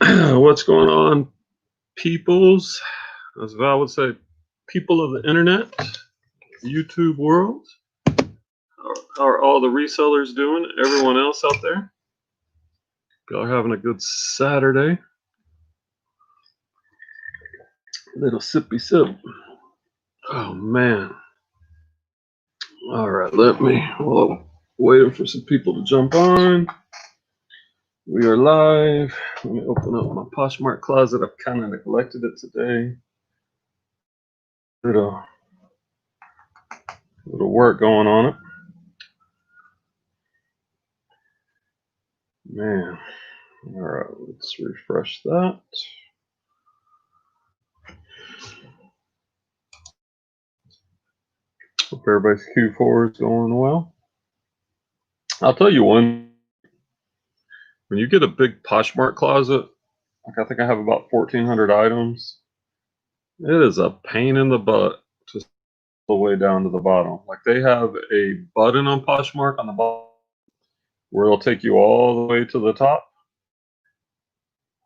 What's going on, peoples? As Val would say, people of the internet, YouTube world. How are all the resellers doing? Everyone else out there? Y'all are having a good Saturday. Little sippy sip. Oh man. All right, waiting for some people to jump on. We are live. Let me open up my Poshmark closet. I've kind of neglected it today. Little work going on it. Man. All right, let's refresh that. Hope everybody's Q4 is going well. I'll tell you one, when you get a big Poshmark closet, like I think I have about 1,400 items, it is a pain in the butt to the way down to the bottom. Like they have a button on Poshmark on the bottom where it'll take you all the way to the top.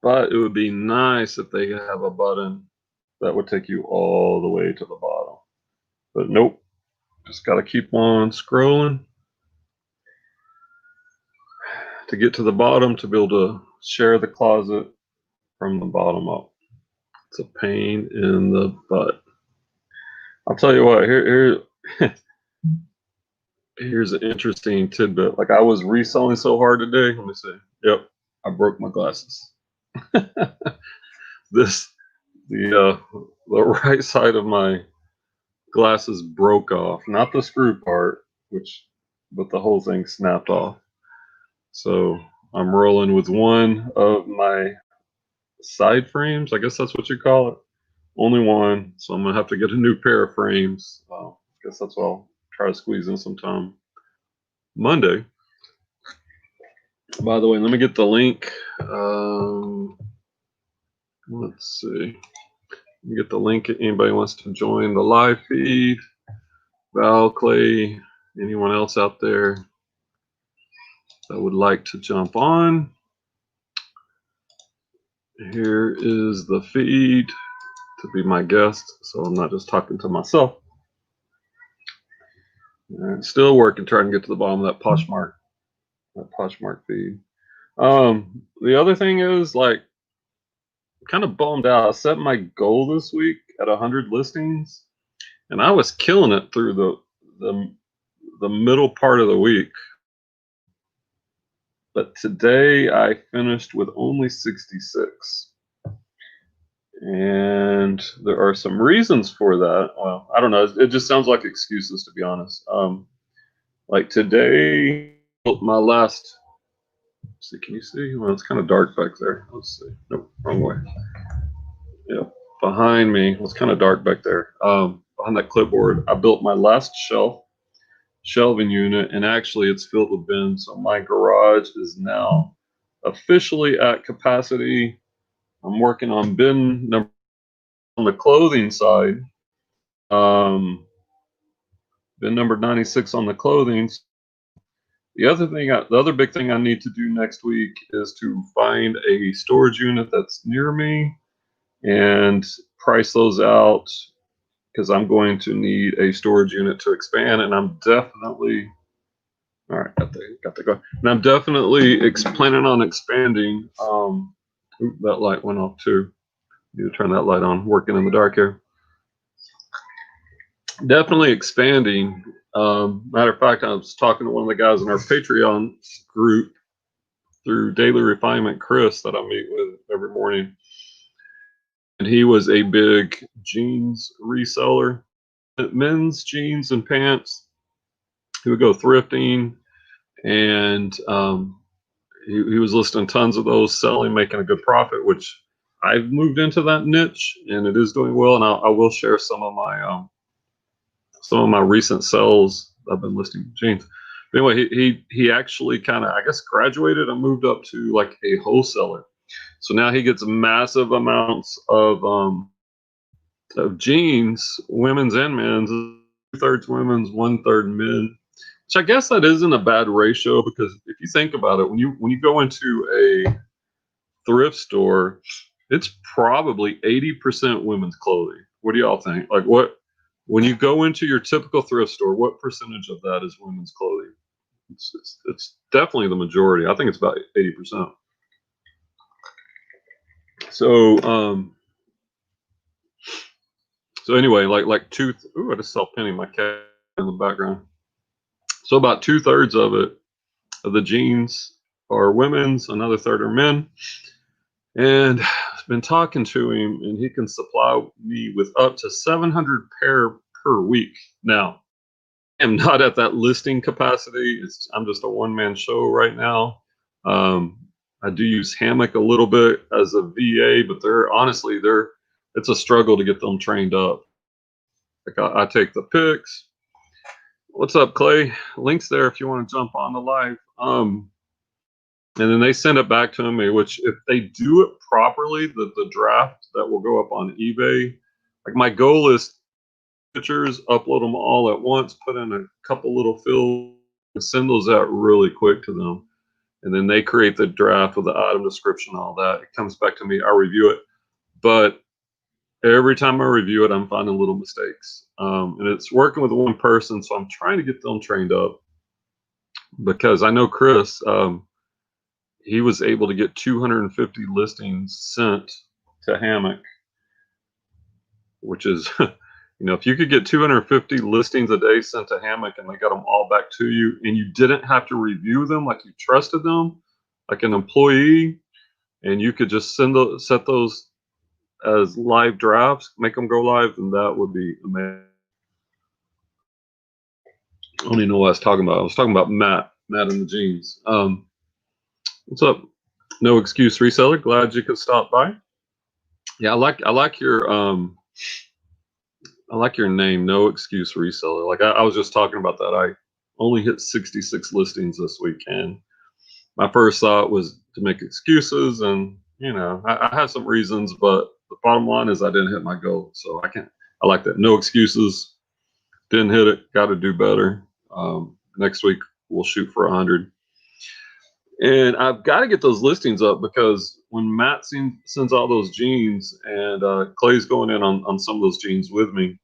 But it would be nice if they have a button that would take you all the way to the bottom. But nope, just got to keep on scrolling to get to the bottom to be able to share the closet from the bottom up. It's a pain in the butt. I'll tell you what, here's an interesting tidbit. Like I was reselling so hard today. Let me see. Yep, I broke my glasses. The right side of my glasses broke off, not the screw part, but the whole thing snapped off. So I'm rolling with one of my side frames. I guess that's what you call it. Only one, so I'm gonna have to get a new pair of frames. I guess that's what I'll try to squeeze in sometime Monday. By the way, let me get the link. Let's see. Let me get the link if anybody wants to join the live feed. Val, Clay, anyone else out there that would like to jump on. Here is the feed to be my guest, so I'm not just talking to myself. And still working, trying to get to the bottom of that Poshmark feed. The other thing is, like, kind of bummed out. I set my goal this week at 100 listings, and I was killing it through the middle part of the week. But today I finished with only 66. And there are some reasons for that. Well, I don't know. It just sounds like excuses, to be honest. Like today, my last. See, can you see? Well, it's kind of dark back there. Let's see. Nope, wrong way. Yeah, behind me. It's kind of dark back there. Behind that clipboard, I built my last shelving unit, and actually it's filled with bins. So my garage is now officially at capacity. I'm working on bin number on the clothing side. Bin number 96 on the clothing. The other big thing I need to do next week is to find a storage unit that's near me and price those out, because I'm going to need a storage unit to expand, and I'm definitely got the go. And I'm definitely planning on expanding. That light went off too. Need to turn that light on. Working in the dark here. Definitely expanding. Matter of fact, I was talking to one of the guys in our Patreon group through Daily Refinement, Chris, that I meet with every morning. And he was a big jeans reseller, men's jeans and pants. He would go thrifting, and he was listing tons of those, selling, making a good profit, which I've moved into that niche, and it is doing well. And I will share some of my recent sales. I've been listing jeans. But anyway, he actually kind of, I guess, graduated and moved up to like a wholesaler. So now he gets massive amounts of jeans, women's and men's, 2/3 women's, 1/3 men. Which I guess that isn't a bad ratio, because if you think about it, when you go into a thrift store, it's probably 80% women's clothing. What do y'all think? Like, when you go into your typical thrift store, what percentage of that is women's clothing? It's definitely the majority. I think it's about 80%. So anyway, like I just saw Penny, my cat, in the background. So about 2/3 of the jeans are women's, another third are men. And I've been talking to him, and he can supply me with up to 700 pair per week. Now, I'm not at that listing capacity. I'm just a one-man show right now. I do use Hammock a little bit as a VA, but it's a struggle to get them trained up. Like I take the pics. What's up, Clay? Links there if you want to jump on the live. And then they send it back to me, which if they do it properly, the draft that will go up on eBay, like my goal is pictures, upload them all at once, put in a couple little fills, and send those out really quick to them. And then they create the draft with the item description, all that. It comes back to me, I review it. But every time I review it, I'm finding little mistakes. And it's working with one person, so I'm trying to get them trained up. Because I know Chris, he was able to get 250 listings sent to Hammock, which is, if you could get 250 listings a day sent to Hammock and they got them all back to you, and you didn't have to review them, like you trusted them, like an employee, and you could just set those as live drafts, make them go live, and that would be amazing. I don't even know what I was talking about. I was talking about Matt in the jeans. What's up? No Excuse Reseller. Glad you could stop by. Yeah, I like your name, No Excuse Reseller. Like I was just talking about that. I only hit 66 listings this week, and my first thought was to make excuses, and I have some reasons, but the bottom line is I didn't hit my goal, so I like that. No excuses. Didn't hit it. Got to do better. Next week we'll shoot for 100. And I've got to get those listings up, because when Matt sends all those jeans, and Clay's going in on some of those jeans with me,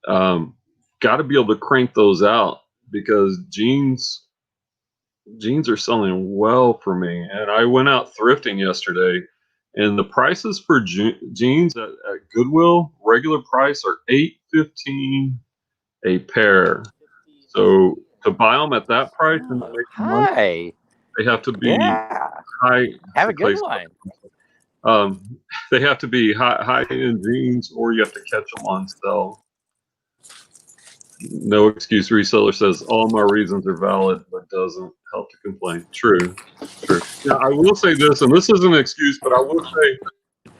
got to be able to crank those out, because jeans are selling well for me. And I went out thrifting yesterday, and the prices for jeans at Goodwill, regular price, are $8.15 a pair. So to buy them at that price and make money, they have to be high. Have a good one. They have to be high-end jeans, or you have to catch them on sale. No Excuse Reseller says all my reasons are valid, but doesn't help to complain. True. Now, I will say this, and this isn't an excuse, but I will say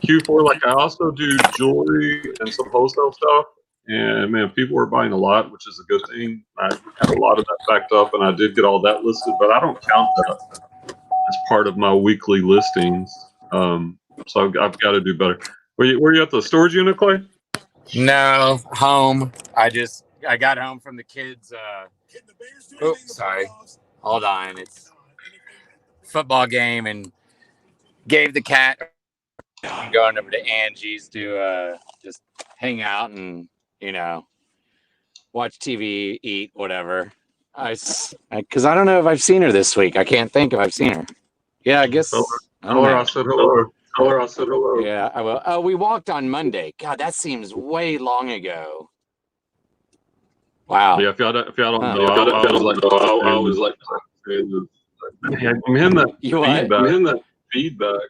Q4, like I also do jewelry and some wholesale stuff. And man, people were buying a lot, which is a good thing. I had a lot of that backed up, and I did get all that listed, but I don't count that as part of my weekly listings. So I've got to do better. Were you at the storage unit, Clay? No, home. I got home from the kids. Sorry. Hold on. It's football game, and gave the cat. I'm going over to Angie's to just hang out and watch TV, eat, whatever. Because I don't know if I've seen her this week. I can't think if I've seen her. Yeah, I guess. I said hello. Yeah, I will. Oh, we walked on Monday. God, that seems way long ago. Wow. Yeah, if y'all don't know, I was like, I'm hearing that feedback.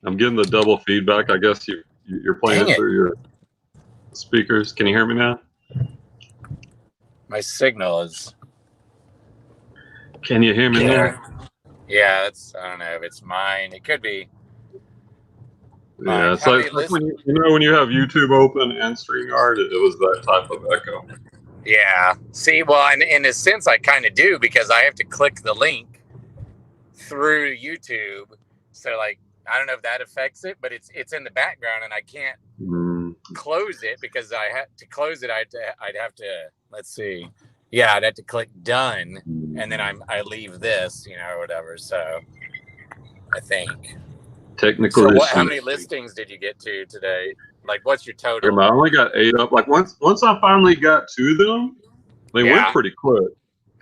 I'm getting the double feedback. I guess you're playing it through your speakers. Can you hear me now? My signal is. Can you hear me now? Yeah, I don't know if it's mine. It could be. Yeah, it's like when when you have YouTube open and StreamYard, it was that type of echo. Yeah. See, well, in a sense, I kind of do, because I have to click the link through YouTube. So, like, I don't know if that affects it, but it's in the background, and I can't close it, because I had to close it. I'd have to. Let's see. Yeah, I'd have to click done, and then I leave this, or whatever. So I think. Technical So issues. how many listings did you get to today? Like, what's your total? I only got 8 up. Like once I finally got to them, they went pretty quick.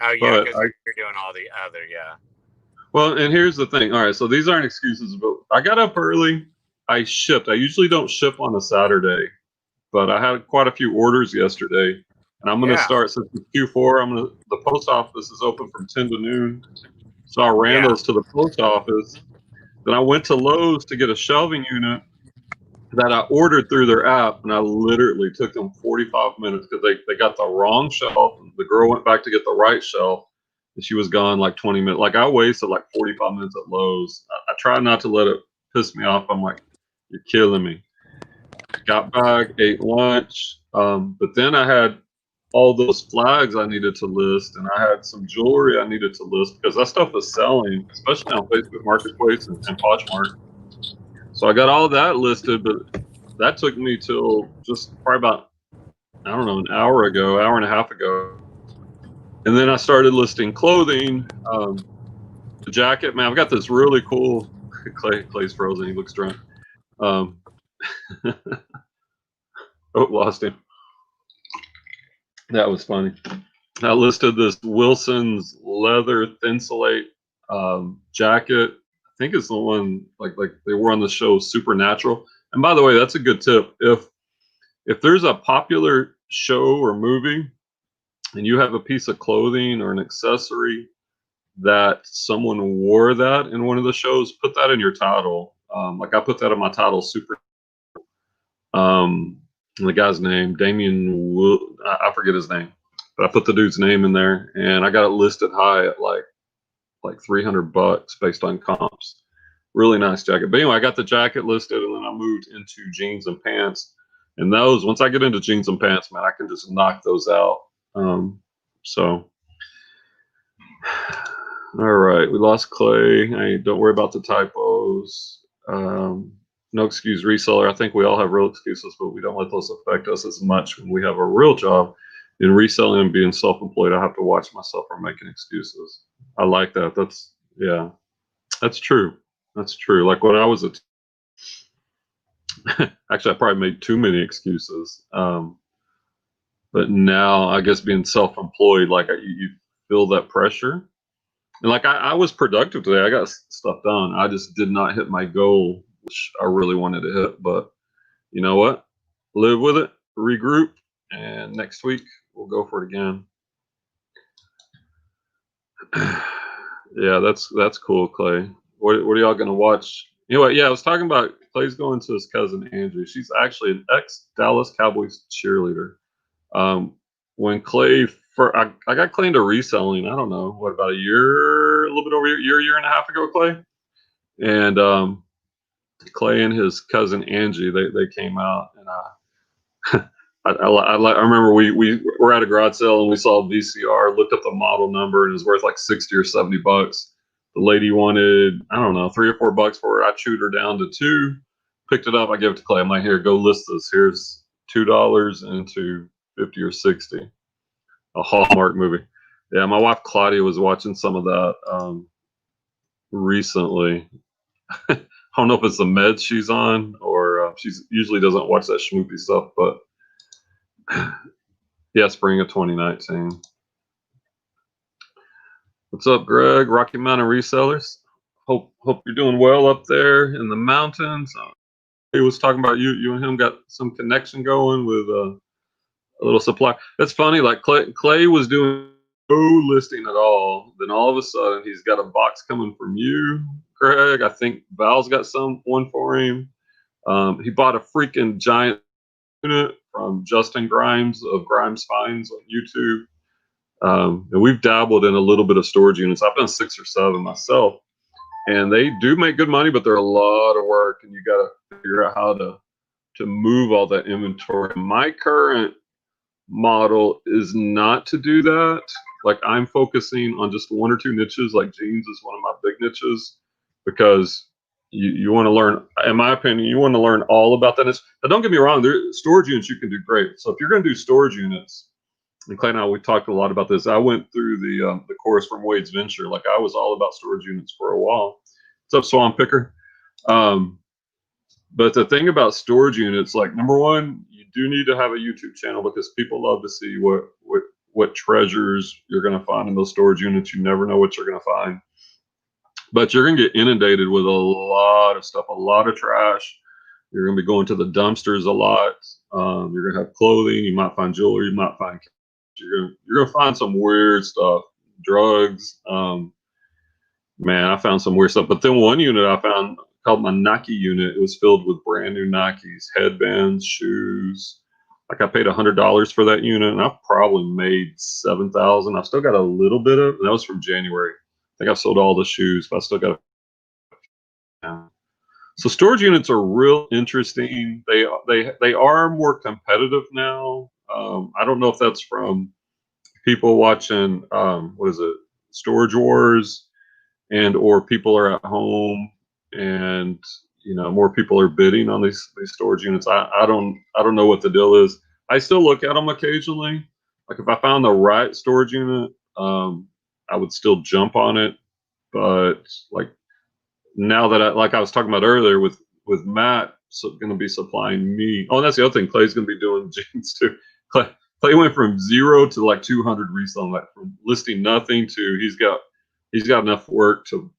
Oh yeah, because you're doing all the other, yeah. Well, and here's the thing. All right, so these aren't excuses, but I got up early. I shipped. I usually don't ship on a Saturday, but I had quite a few orders yesterday, and I'm going to start since it's Q4. The post office is open from 10 to noon, so I ran those to the post office. Then I went to Lowe's to get a shelving unit that I ordered through their app, and I literally took them 45 minutes because they got the wrong shelf. And the girl went back to get the right shelf, and she was gone like 20 minutes. Like I wasted like 45 minutes at Lowe's. I try not to let it piss me off. I'm like, you're killing me. Got back, ate lunch, but then I had all those flags I needed to list, and I had some jewelry I needed to list because that stuff is selling, especially on Facebook Marketplace and Poshmark. So I got all that listed, but that took me till just probably about, I don't know, an hour and a half ago. And then I started listing clothing. The jacket, man, I've got this really cool, Clay's frozen, he looks drunk. Oh, lost him. That was funny. I listed this Wilson's leather Thinsulate jacket. I think it's the one like they wore on the show Supernatural. And by the way, that's a good tip. If there's a popular show or movie and you have a piece of clothing or an accessory that someone wore that in one of the shows, put that in your title. Like I put that in my title, Super. The guy's name, I forget his name, but I put the dude's name in there, and I got it listed high at like $300 based on comps. Really nice jacket. But anyway, I got the jacket listed, and then I moved into jeans and pants. And those, once I get into jeans and pants, man, I can just knock those out. So, all right, we lost Clay. Hey, don't worry about the typos. No excuse reseller. I think we all have real excuses, but we don't let those affect us as much when we have a real job. In reselling and being self-employed, I have to watch myself from making excuses. I like that. That's true. That's true. Like when I was actually, I probably made too many excuses. But now I guess being self-employed, like you feel that pressure. And like I was productive today. I got stuff done. I just did not hit my goal, which I really wanted to hit. But you know what? Live with it, regroup, and next week we'll go for it again. Yeah, that's cool, Clay. What are y'all gonna watch? Anyway, yeah, I was talking about Clay's going to his cousin Andrew. She's actually an ex-Dallas Cowboys cheerleader. When Clay, I got Clay into reselling. I don't know what, about a little bit over a year and a half ago, Clay. And Clay and his cousin Angie, they came out, and I remember we were at a garage sale and we saw a VCR, looked up the model number, and it was worth like $60 or $70. The lady wanted, I don't know, $3 or $4 for it. I chewed her down to $2, picked it up. I gave it to Clay. I'm like, here, go list this. Here's $2 into 50 or 60. A Hallmark movie. Yeah, my wife Claudia was watching some of that recently. I don't know if it's the meds she's on or she usually doesn't watch that schmoopy stuff, but yeah, spring of 2019. What's up, Greg? Rocky Mountain Resellers. Hope you're doing well up there in the mountains. He was talking about you and him got some connection going with a little supply. That's funny. Like Clay was doing no listing at all. Then all of a sudden he's got a box coming from you, Greg. I think Val's got one for him. He bought a freaking giant unit from Justin Grimes of Grimes Finds on YouTube. And we've dabbled in a little bit of storage units. I've done 6 or 7 myself, and they do make good money, but they're a lot of work, and you got to figure out how to move all that inventory. My current model is not to do that. Like I'm focusing on just 1 or 2 niches. Like jeans is one of my big niches because you want to learn, in my opinion, you want to learn all about that niche. Now, don't get me wrong, storage units you can do great. So if you're going to do storage units, and Clay and I, we talked a lot about this. I went through the course from Wade's Venture. Like I was all about storage units for a while. What's up, Swan Picker? But the thing about storage units, like number one, you do need to have a YouTube channel because people love to see what treasures you're going to find in those storage units. You never know what you're going to find, but you're going to get inundated with a lot of stuff, a lot of trash. You're going to be going to the dumpsters a lot. You're going to have clothing. You might find jewelry. You might find. You're going to find some weird stuff, drugs. Man, I found some weird stuff. But then one unit I found called my Nike unit. It was filled with brand new Nikes, headbands, shoes. Like I paid $100 for that unit, and I probably made $7,000. I still got a little bit of, and that was from January. I think I sold all the shoes, but I still got. So storage units are real interesting. They are more competitive now. I don't know if that's from people watching what is it, Storage Wars, and or people are at home and more people are bidding on these storage units. I don't know what the deal is. I still look at them occasionally. Like if I found the right storage unit, I would still jump on it. But like now that I was talking about earlier with Matt, going to be supplying me. Oh, and that's the other thing. Clay's going to be doing jeans too. Clay went from 0 to like 200 reselling, like from listing nothing to he's got enough work to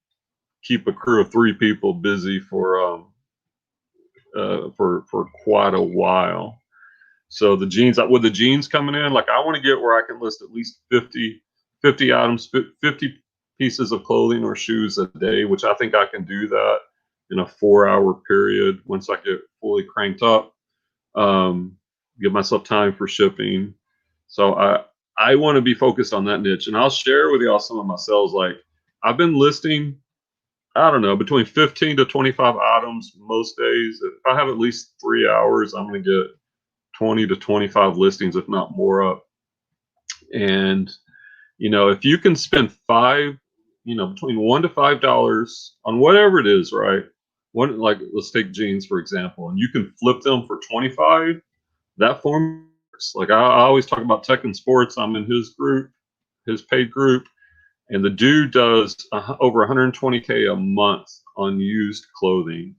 keep a crew of 3 people busy for quite a while. So the jeans, with the jeans coming in, like I want to get where I can list at least 50 items, 50 pieces of clothing or shoes a day, which I think I can do that in a 4-hour period once I get fully cranked up. Give myself time for shipping. So I want to be focused on that niche, and I'll share with y'all some of my sales. Like I've been listing, I don't know, between 15 to 25 items most days. If I have at least 3 hours, I'm going to get 20 to 25 listings, if not more up. And, if you can spend between $1 to $5 on whatever it is, right? Like let's take jeans, for example, and you can flip them for 25, that form works. Like I always talk about Tech and Sports. I'm in his group, his paid group. And the dude does over 120K a month on used clothing.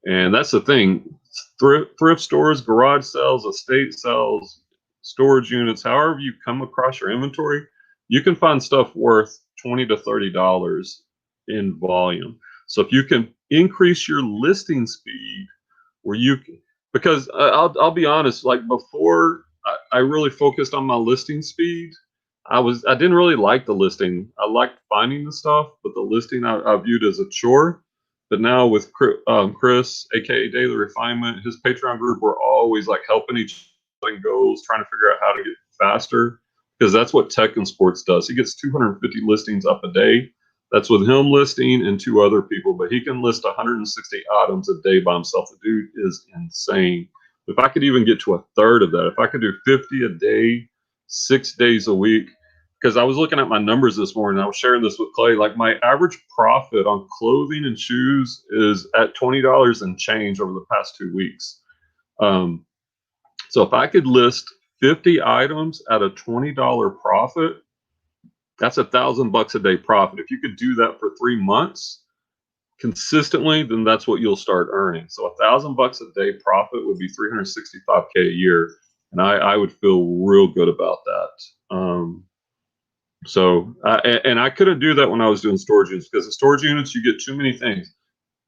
And that's the thing. Thrift stores, garage sales, estate sales, storage units, however you come across your inventory, you can find stuff worth $20 to $30 in volume. So if you can increase your listing speed, where you can, because I'll be honest, like before I really focused on my listing speed. I didn't really like the listing. I liked finding the stuff, but the listing I viewed as a chore. But now with Chris, aka Daily Refinement, his Patreon group, we're always like helping each other goals, trying to figure out how to get faster, because that's what Tech and Sports does. He gets 250 listings up a day. That's with him listing and 2 other people, but he can list 160 items a day by himself. The dude is insane. If I could even get to a third of that, if I could do 50 a day, 6 days a week, because I was looking at my numbers this morning. I was sharing this with Clay. Like my average profit on clothing and shoes is at $20 and change over the past 2 weeks. So if I could list 50 items at a $20 profit, that's $1,000 a day profit. If you could do that for 3 months consistently, then that's what you'll start earning. So $1,000 a day profit would be $365K a year, and I would feel real good about that. So I couldn't do that when I was doing storage units, because the storage units, you get too many things,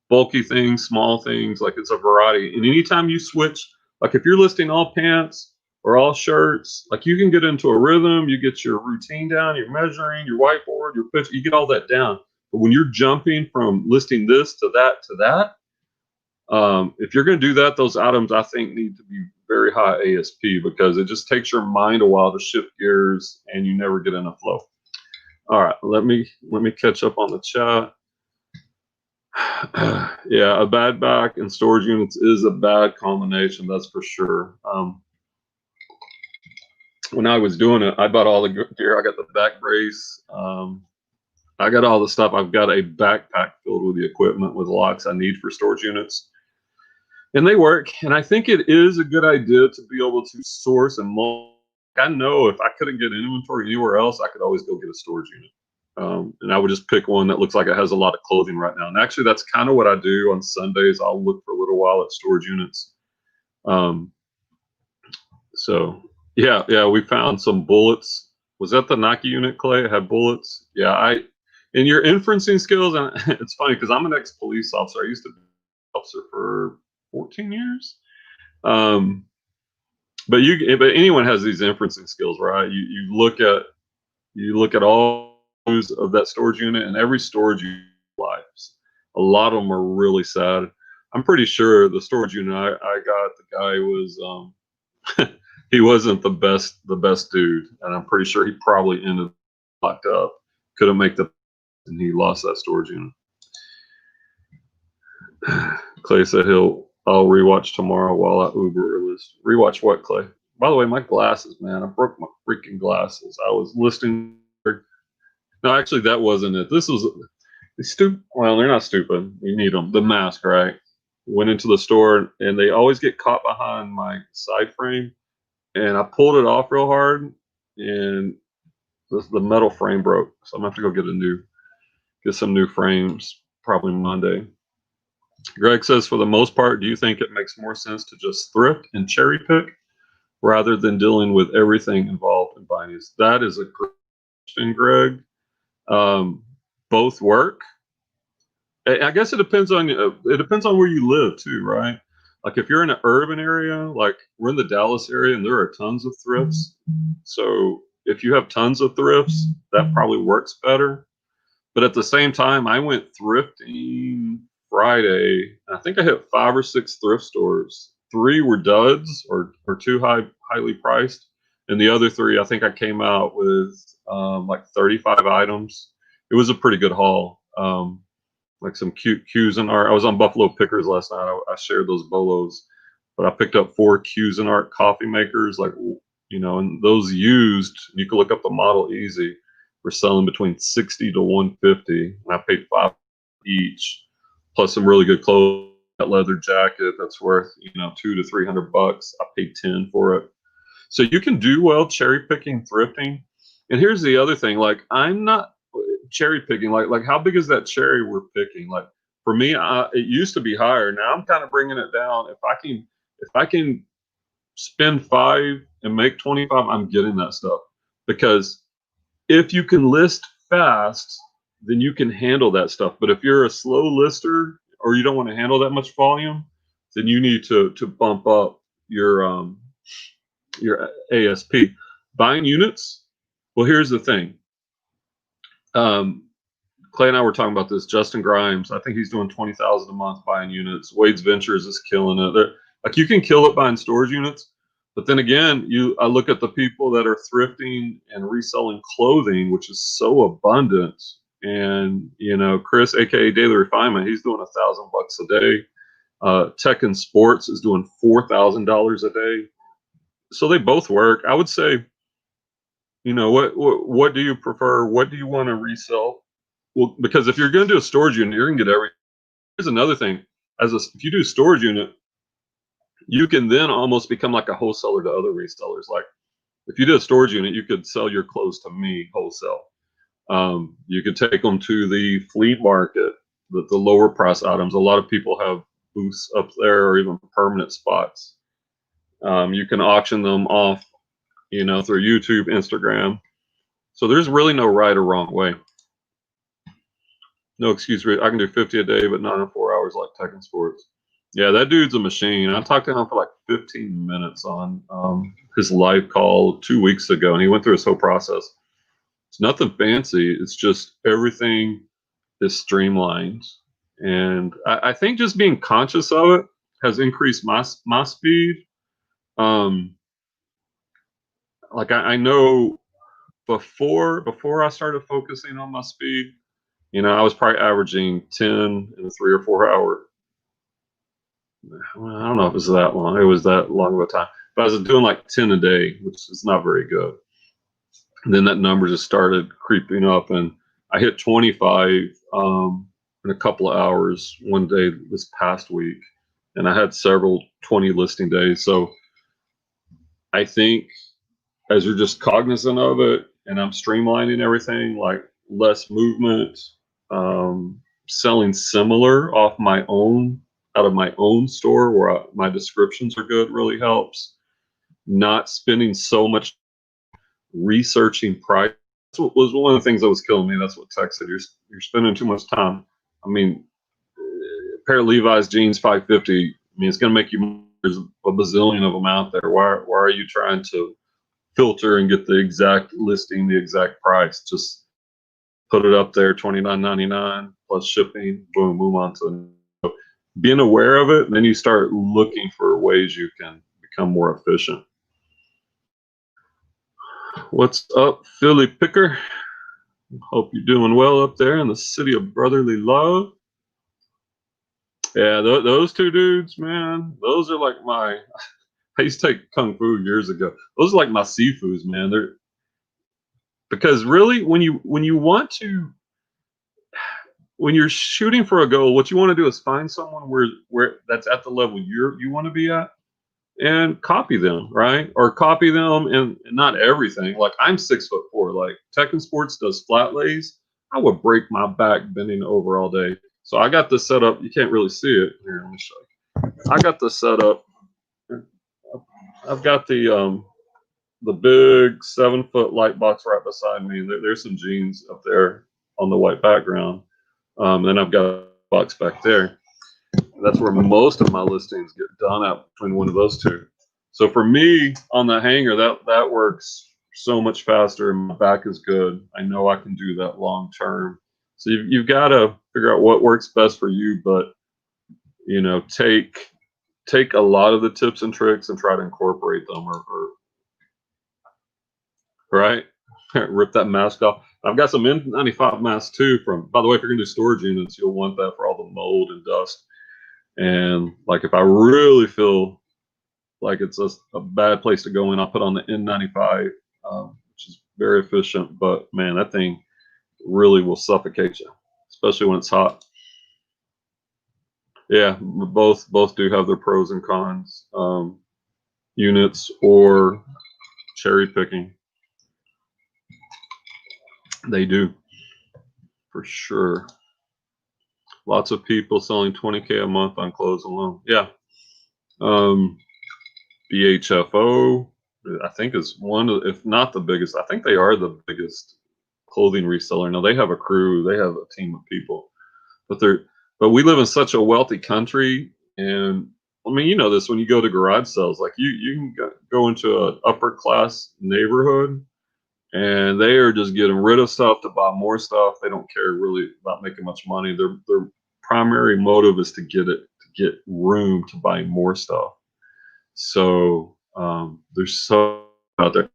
bulky things, small things, like it's a variety. And anytime you switch, like if you're listing all pants or all shirts, like you can get into a rhythm, you get your routine down, you're measuring, your whiteboard, your pitch, you get all that down. But when you're jumping from listing this to that, if you're going to do that, those items I think need to be very high ASP, because it just takes your mind a while to shift gears and you never get in a flow. All right, let me catch up on the chat. Yeah, a bad back and storage units is a bad combination, that's for sure. When I was doing it, I bought all the gear. I got the back brace. I got all the stuff. I've got a backpack filled with the equipment with locks I need for storage units. And they work. And I think it is a good idea to be able to source and I know if I couldn't get inventory anywhere else, I could always go get a storage unit. And I would just pick one that looks like it has a lot of clothing right now. And actually, that's kind of what I do on Sundays. I'll look for a little while at storage units. Um, so yeah, we found some bullets. Was that the Nike unit, Clay? It had bullets. Yeah, in your inferencing skills, and it's funny because I'm an ex-police officer. I used to be an officer for 14 years. But anyone has these inferencing skills, right? You look at all of that storage unit, and every storage unit lives. A lot of them are really sad. I'm pretty sure the storage unit I got, the guy was he wasn't the best dude, and I'm pretty sure he probably ended up locked up. Couldn't make and he lost that storage unit. Clay said I'll rewatch tomorrow while I Uber or list. Rewatch what, Clay? By the way, my glasses, man, I broke my freaking glasses. I was listening. No, actually, that wasn't it. This was stupid. Well, they're not stupid. You need them. The mask, right? Went into the store, and they always get caught behind my side frame, and I pulled it off real hard, and the metal frame broke. So I'm gonna have to go get some new frames probably Monday. Greg says, for the most part, do you think it makes more sense to just thrift and cherry pick rather than dealing with everything involved in buying these? That is a great question, Greg. Both work. I guess it depends on where you live too, right? Like if you're in an urban area, like we're in the Dallas area, and there are tons of thrifts. So if you have tons of thrifts, that probably works better. But at the same time, I went thrifting Friday. I think I hit 5 or 6 thrift stores. 3 were duds or too highly priced, and the other 3, I think I came out with like 35 items. It was a pretty good haul. Like some cute Cuisinart. I was on Buffalo Pickers last night. I shared those Bolos, but I picked up 4 Cuisinart coffee makers, like, and those used. You can look up the model easy. We're selling between 60 to 150, and I paid $5 each, plus some really good clothes. That leather jacket that's worth $200 to $300. I paid 10 for it. So you can do well cherry picking, thrifting. And here's the other thing: like I'm not cherry picking. Like how big is that cherry we're picking? Like for me, it used to be higher. Now I'm kind of bringing it down. If I can spend 5 and make 25, I'm getting that stuff, because if you can list fast, then you can handle that stuff. But if you're a slow lister or you don't want to handle that much volume, then you need to bump up your ASP. Buying units. Well, here's the thing. Clay and I were talking about this. Justin Grimes, I think he's doing 20,000 a month buying units. Wade's Ventures is killing it. Like you can kill it buying storage units, but then again, I look at the people that are thrifting and reselling clothing, which is so abundant. And Chris, aka Daily Refinement, he's doing $1,000 a day. Tech and Sports is doing $4,000 a day. So they both work. I would say, what do you prefer? What do you want to resell? Well, because if you're going to do a storage unit, you're going to get everything. Here's another thing: if you do storage unit, you can then almost become like a wholesaler to other resellers. Like if you did a storage unit, you could sell your clothes to me wholesale. You could take them to the flea market, the lower price items. A lot of people have booths up there or even permanent spots. You can auction them off, through YouTube, Instagram. So there's really no right or wrong way. No excuse. I can do 50 a day, but not in 4 hours like Tech and Sports. Yeah, that dude's a machine. I talked to him for like 15 minutes on his live call 2 weeks ago, and he went through his whole process. It's nothing fancy. It's just everything is streamlined. And I think just being conscious of it has increased my speed. Like I know before I started focusing on my speed, I was probably averaging 10 in a 3 or 4 hour. Well, I don't know if it was that long. It was that long of a time. But I was doing like 10 a day, which is not very good. And then that number just started creeping up, and I hit 25 in a couple of hours one day this past week. And I had several 20 listing days. So I think as you're just cognizant of it, and I'm streamlining everything, like less movement, selling similar off my own, out of my own store where my descriptions are good really helps. Not spending so much researching price. That's what was one of the things that was killing me. That's what Tech said. You're spending too much time. I mean, a pair of Levi's jeans, $550. I mean, it's going to make you. There's a bazillion of them out there. Why are you trying to filter and get the exact listing, the exact price? Just put it up there, $29.99 plus shipping. Boom, move on to being aware of it. And then you start looking for ways you can become more efficient. What's up, Philly Picker? Hope you're doing well up there in the city of brotherly love. Yeah, those two dudes, man, those are like my. I used to take kung fu years ago. Those are like my sifus, man. They're because really, when you want to, when you're shooting for a goal, what you want to do is find someone where that's at the level you want to be at, and copy them, right? Or copy them and not everything. Like I'm 6'4". Like Tekken Sports does flat lays. I would break my back bending over all day. So I got this set up. You can't really see it. Here, let me show you. I got this set up. I've got the big 7-foot light box right beside me. There's some jeans up there on the white background. Then I've got a box back there. That's where most of my listings get done at, between one of those two. So for me on the hanger, that works so much faster and my back is good. I know I can do that long term. So you've got to figure out what works best for you, but take a lot of the tips and tricks and try to incorporate them or right? Rip that mask off. I've got some N95 masks too by the way, if you're gonna do storage units, you'll want that for all the mold and dust. And like if I really feel like it's a bad place to go in, I'll put on the N95, which is very efficient. But man, that thing really will suffocate you, especially when it's hot. Yeah, both do have their pros and cons. Units or cherry picking, they do for sure. Lots of people selling 20K a month on clothes alone. Yeah. BHFO, I think is one of, if not the biggest, I think they are the biggest clothing reseller. Now they have a crew, they have a team of people, but we live in such a wealthy country. And I mean, you know this, when you go to garage sales, like you can go into an upper class neighborhood and they are just getting rid of stuff to buy more stuff. They don't care really about making much money. Their primary motive is to get room to buy more stuff. So there's so out there.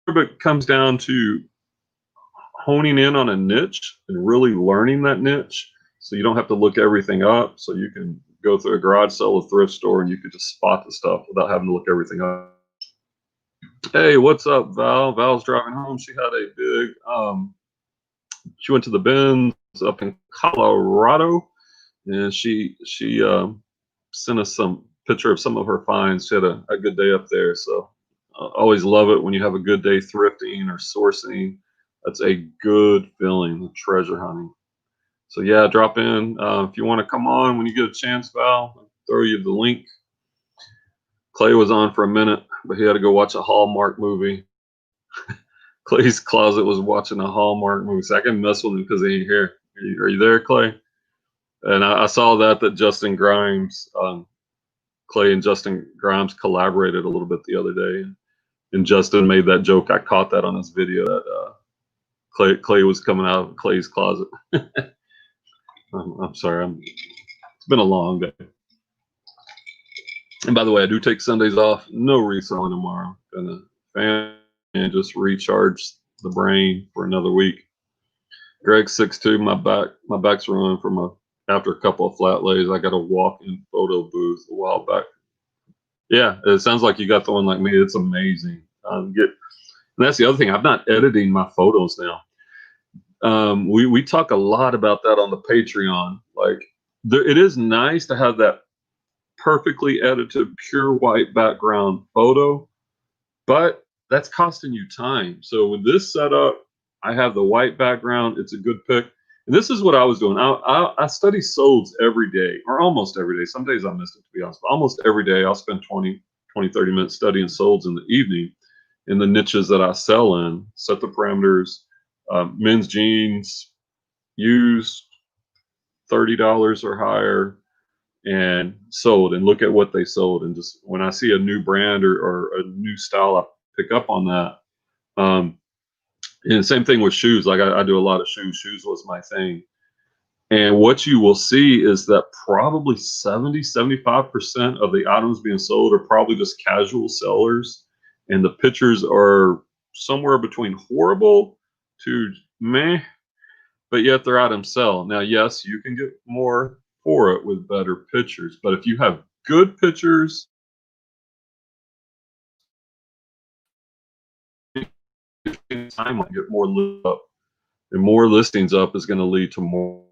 But it comes down to honing in on a niche and really learning that niche, so you don't have to look everything up. So you can go through a garage sale, a thrift store, and you can just spot the stuff without having to look everything up. Hey, what's up, Val? Val's driving home. She had a big, she went to the bins up in Colorado, and she sent us some picture of some of her finds. She had a good day up there. So always love it when you have a good day thrifting or sourcing. That's a good feeling, treasure hunting. So yeah, drop in. If you want to come on when you get a chance, Val, I'll throw you the link. Clay was on for a minute, but he had to go watch a Hallmark movie. Clay's Closet was watching a Hallmark movie, so I can mess with him because he ain't here. Are you there, Clay? And I saw that Justin Grimes, Clay and Justin Grimes collaborated a little bit the other day, and Justin made that joke. I caught that on his video that Clay was coming out of Clay's closet. I'm sorry, it's been a long day. And by the way, I do take Sundays off. No reselling tomorrow. Gonna fan and just recharge the brain for another week. Greg 6'2", my back's ruined from after a couple of flat lays. I got a walk-in photo booth a while back. Yeah, it sounds like you got the one like me. It's amazing. And that's the other thing. I'm not editing my photos now. We talk a lot about that on the Patreon. Like, it is nice to have that perfectly edited, pure white background photo, but that's costing you time. So with this setup, I have the white background. It's a good pick. And this is what I was doing. I study solds every day, or almost every day. Some days I missed it, to be honest. But almost every day I'll spend 20, 30 minutes studying solds in the evening in the niches that I sell in, set the parameters, men's jeans, used, $30 or higher, and sold, and look at what they sold. And just when I see a new brand or a new style, I pick up on that. And same thing with shoes. Like I do a lot of shoes. Shoes was my thing. And what you will see is that probably 70, 75% of the items being sold are probably just casual sellers. And the pictures are somewhere between horrible to meh, but yet they're items sell. Now, yes, you can get more for it with better pictures. But if you have good pictures, time will get more up. And more listings up is going to lead to more.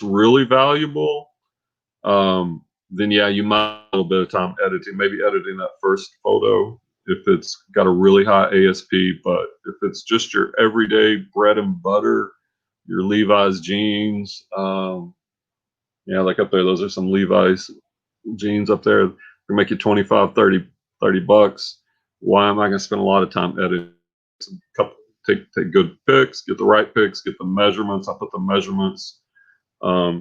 Really valuable, then yeah, you might a little bit of time editing, maybe editing that first photo if it's got a really high ASP. But if it's just your everyday bread and butter, your Levi's jeans, yeah, like up there, those are some Levi's jeans up there. They make you 25, 30 bucks. Why am I going to spend a lot of time editing? Take good pics, get the right pics, get the measurements. I put the measurements. I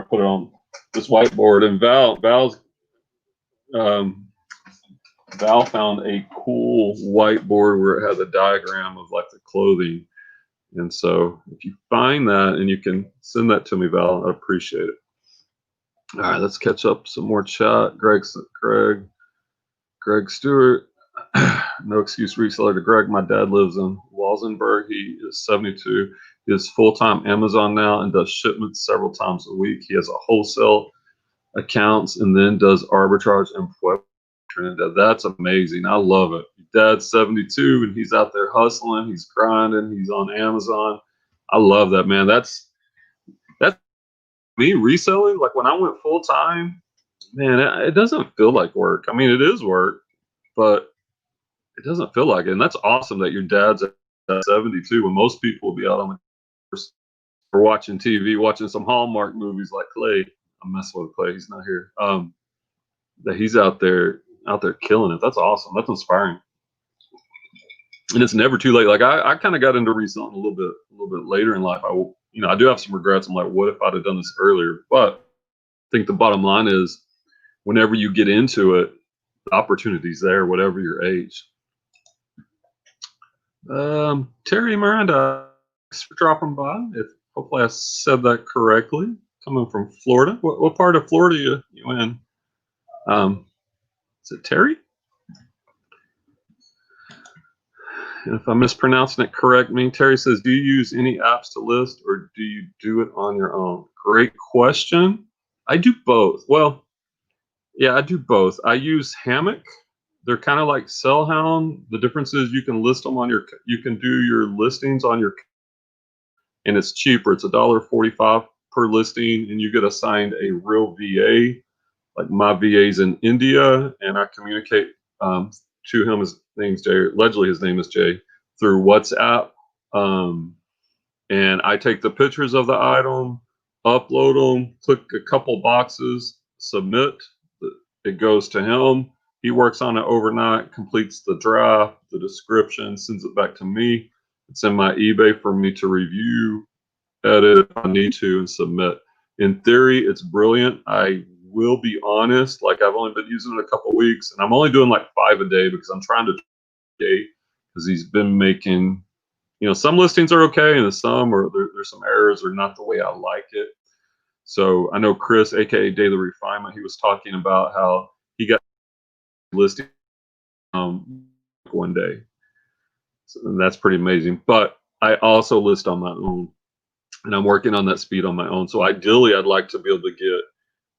put it on this whiteboard, and Val found a cool whiteboard where it has a diagram of like the clothing. And so if you find that and you can send that to me, Val, I appreciate it. All right, let's catch up some more chat. Greg Stewart, no excuse reseller to Greg. My dad lives in Walsenburg. He is 72. He is full-time Amazon now and does shipments several times a week. He has a wholesale accounts and then does arbitrage in Puebla, Trinidad. That's amazing. I love it. Dad's 72 and he's out there hustling. He's grinding. He's on Amazon. I love that, man. That's me reselling. Like when I went full-time, man, it doesn't feel like work. I mean, it is work, but it doesn't feel like it. And that's awesome that your dad's at 72 when most people will be out on the course or watching TV, watching some Hallmark movies like Clay. I'm messing with Clay. He's not here. That he's out there killing it. That's awesome. That's inspiring. And it's never too late. Like I kind of got into reselling a little bit later in life. I do have some regrets. I'm like, what if I'd have done this earlier? But I think the bottom line is whenever you get into it, the opportunity's there, whatever your age. Terry Miranda, thanks for dropping by. Hopefully I said that correctly. Coming from Florida. What part of Florida you in? Is it Terry? And if I'm mispronouncing it, correct me. Terry says, do you use any apps to list or do you do it on your own? Great question. I do both. Well, yeah, I do both. I use Hammock. They're kind of like Sellhound. The difference is you can list them you can do your listings on your, and it's cheaper. It's $1.45 per listing, and you get assigned a real VA. Like my VA's in India, and I communicate to him. His name's Jay. Allegedly, his name is Jay through WhatsApp. And I take the pictures of the item, upload them, click a couple boxes, submit. It goes to him. He works on it overnight, completes the draft, the description, sends it back to me. It's in my eBay for me to review, edit if I need to, and submit. In theory, it's brilliant. I will be honest, like I've only been using it a couple of weeks, and I'm only doing like 5 a day because I'm trying to because he's been making, some listings are okay, and some or there's some errors or not the way I like it. So I know Chris, aka Daily Refinement, he was talking about how he got listing one day. So, and that's pretty amazing. But I also list on my own, and I'm working on that speed on my own. So ideally, I'd like to be able to get,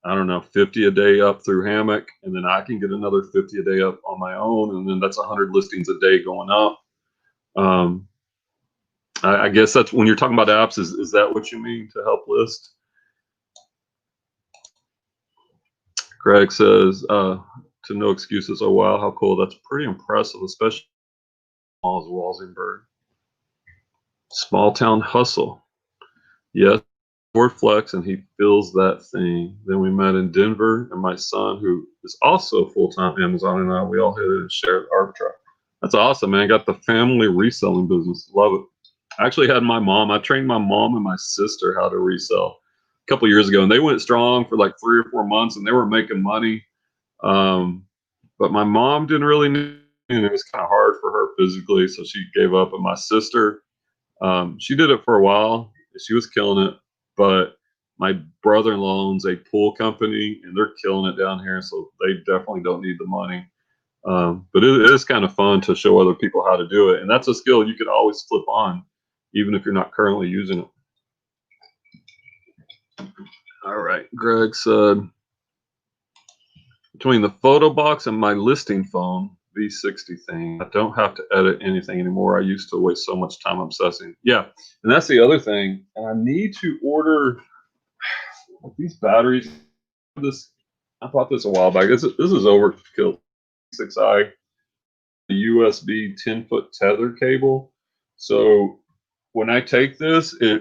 I don't know, 50 a day up through Hammock, and then I can get another 50 a day up on my own, and then that's 100 listings a day going up. I guess that's when you're talking about apps. Is that what you mean to help list? Greg says, to no excuses. Oh, wow, how cool. That's pretty impressive, especially Miles Walsenberg. Small town hustle. Yes, Ford Flex, and he feels that thing. Then we met in Denver, and my son, who is also full-time Amazon, and I, we all hit it and shared arbitrage. That's awesome, man. Got the family reselling business. Love it. I actually had I trained my mom and my sister how to resell a couple years ago, and they went strong for like 3 or 4 months, and they were making money. But my mom didn't really need, and it was kind of hard for her physically, so she gave up. And my sister, she did it for a while. She was killing it, but my brother-in-law owns a pool company, and they're killing it down here, so they definitely don't need the money. But it is kind of fun to show other people how to do it, and that's a skill you could always flip on, even if you're not currently using it. All right, Greg said, between the photo box and my listing phone, V60 thing, I don't have to edit anything anymore. I used to waste so much time obsessing. Yeah, and that's the other thing. And I need to order these batteries. I bought this a while back. This is overkill. 6i, the USB 10-foot tether cable. So when I take this, I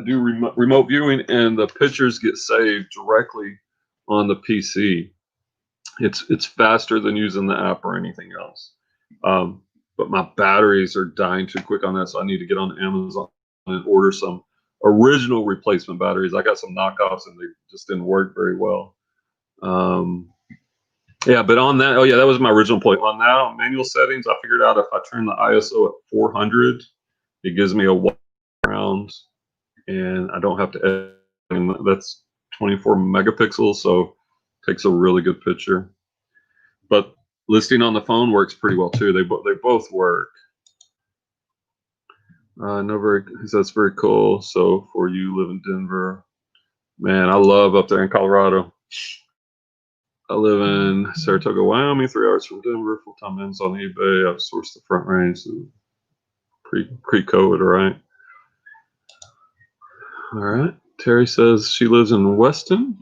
do remote viewing, and the pictures get saved directly on the PC. It's faster than using the app or anything else. But my batteries are dying too quick on that, so I need to get on Amazon and order some original replacement batteries. I got some knockoffs, and they just didn't work very well. Yeah, but on that, oh yeah, that was my original point. On that, on manual settings, I figured out if I turn the ISO at 400, it gives me a wide round, and I don't have to edit. And that's 24 megapixels, so takes a really good picture. But listing on the phone works pretty well too. They both work. He says very cool. So for you live in Denver, man, I love up there in Colorado. I live in Saratoga, Wyoming, 3 hours from Denver. Full-time ends on eBay. I've sourced the Front Range pre-COVID, right? All right. Terry says she lives in Weston.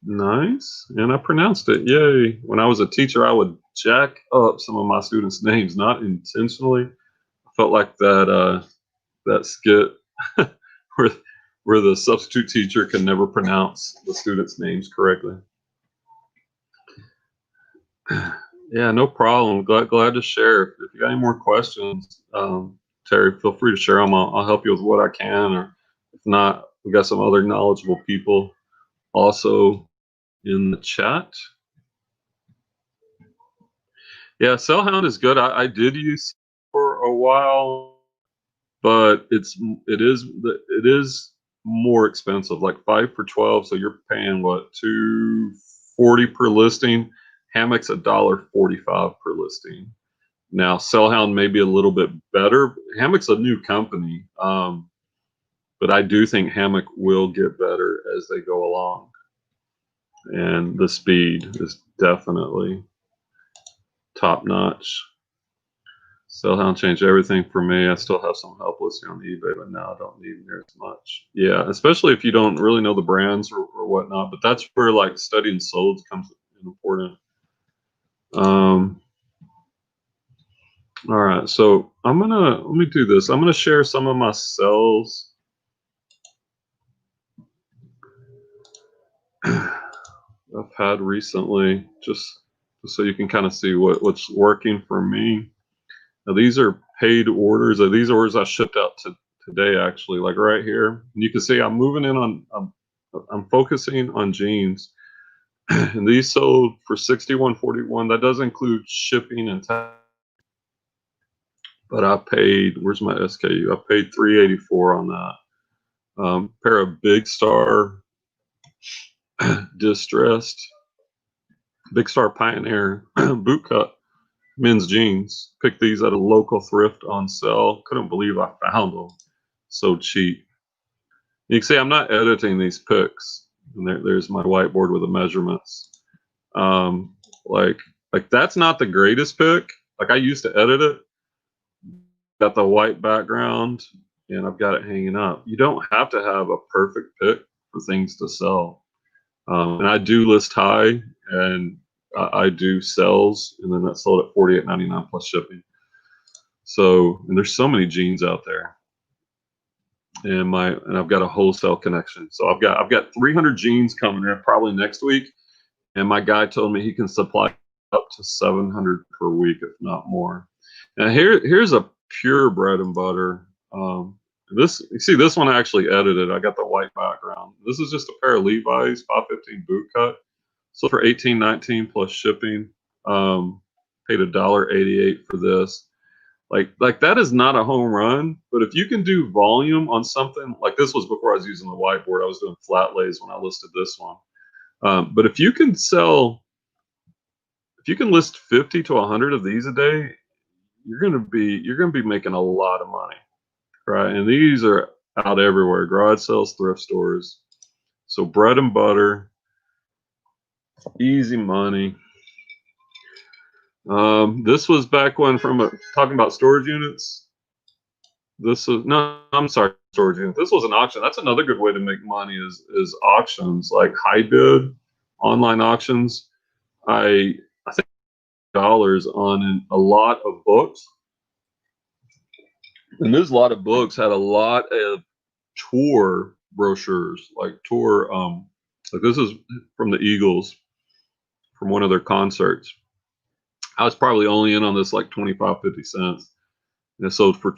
Nice. And I pronounced it. Yay. When I was a teacher, I would jack up some of my students' names, not intentionally. I felt like that skit where the substitute teacher can never pronounce the students' names correctly. Yeah, no problem. Glad to share. If you got any more questions, Terry, feel free to share them. I'll help you with what I can, or if not, we got some other knowledgeable people also in the chat. Yeah, Cellhound is good. I did use for a while, but it is more expensive, like 5 for 12. So you're paying what, $240 per listing. Hammock's $1.45 per listing. Now Cellhound may be a little bit better. Hammock's a new company, but I do think Hammock will get better as they go along, and the speed is definitely top notch. Cellhound changed everything for me. I still have some help listing on eBay, but now I don't need near as much. Yeah, especially if you don't really know the brands or whatnot. But that's where like studying solds comes in important. All right, so let me do this. I'm gonna share some of my cells. I've had recently, just so you can kind of see what's working for me. Now these are paid orders. These orders I shipped out today, actually, like right here. And you can see I'm moving in on, I'm focusing on jeans. And these sold for $61.41. That does include shipping and tax. But I paid, where's my SKU? I paid $384 on that. Pair of Big Star distressed, Big Star Pioneer bootcut men's jeans. Picked these at a local thrift on sale. Couldn't believe I found them so cheap. You can see I'm not editing these pics. And there's my whiteboard with the measurements. Like that's not the greatest pic. Like I used to edit it. Got the white background, and I've got it hanging up. You don't have to have a perfect pic for things to sell. And I do list high, and I do sales, and then that's sold at $48.99 plus shipping. So, and there's so many jeans out there. And I've got a wholesale connection. So I've got 300 jeans coming in probably next week. And my guy told me he can supply up to 700 per week, if not more. Now here's a pure bread and butter. You see this one I actually edited. I got the white background. This is just a pair of Levi's 515 boot cut. So for $18.19 plus shipping, paid $1.88 for this. Like that is not a home run, but if you can do volume on something like this, was before I was using the whiteboard. I was doing flat lays when I listed this one. But if you can list 50 to 100 of these a day, you're gonna be making a lot of money, right? And these are out everywhere, garage sales, thrift stores. So bread and butter, easy money. This was back when talking about storage units. I'm sorry, storage unit. This was an auction. That's another good way to make money is auctions, like high bid online auctions. I think dollars on a lot of books. And this lot of books had a lot of tour brochures, like like this is from the Eagles from one of their concerts. I was probably only in on this like 25, 50 cents. And it sold for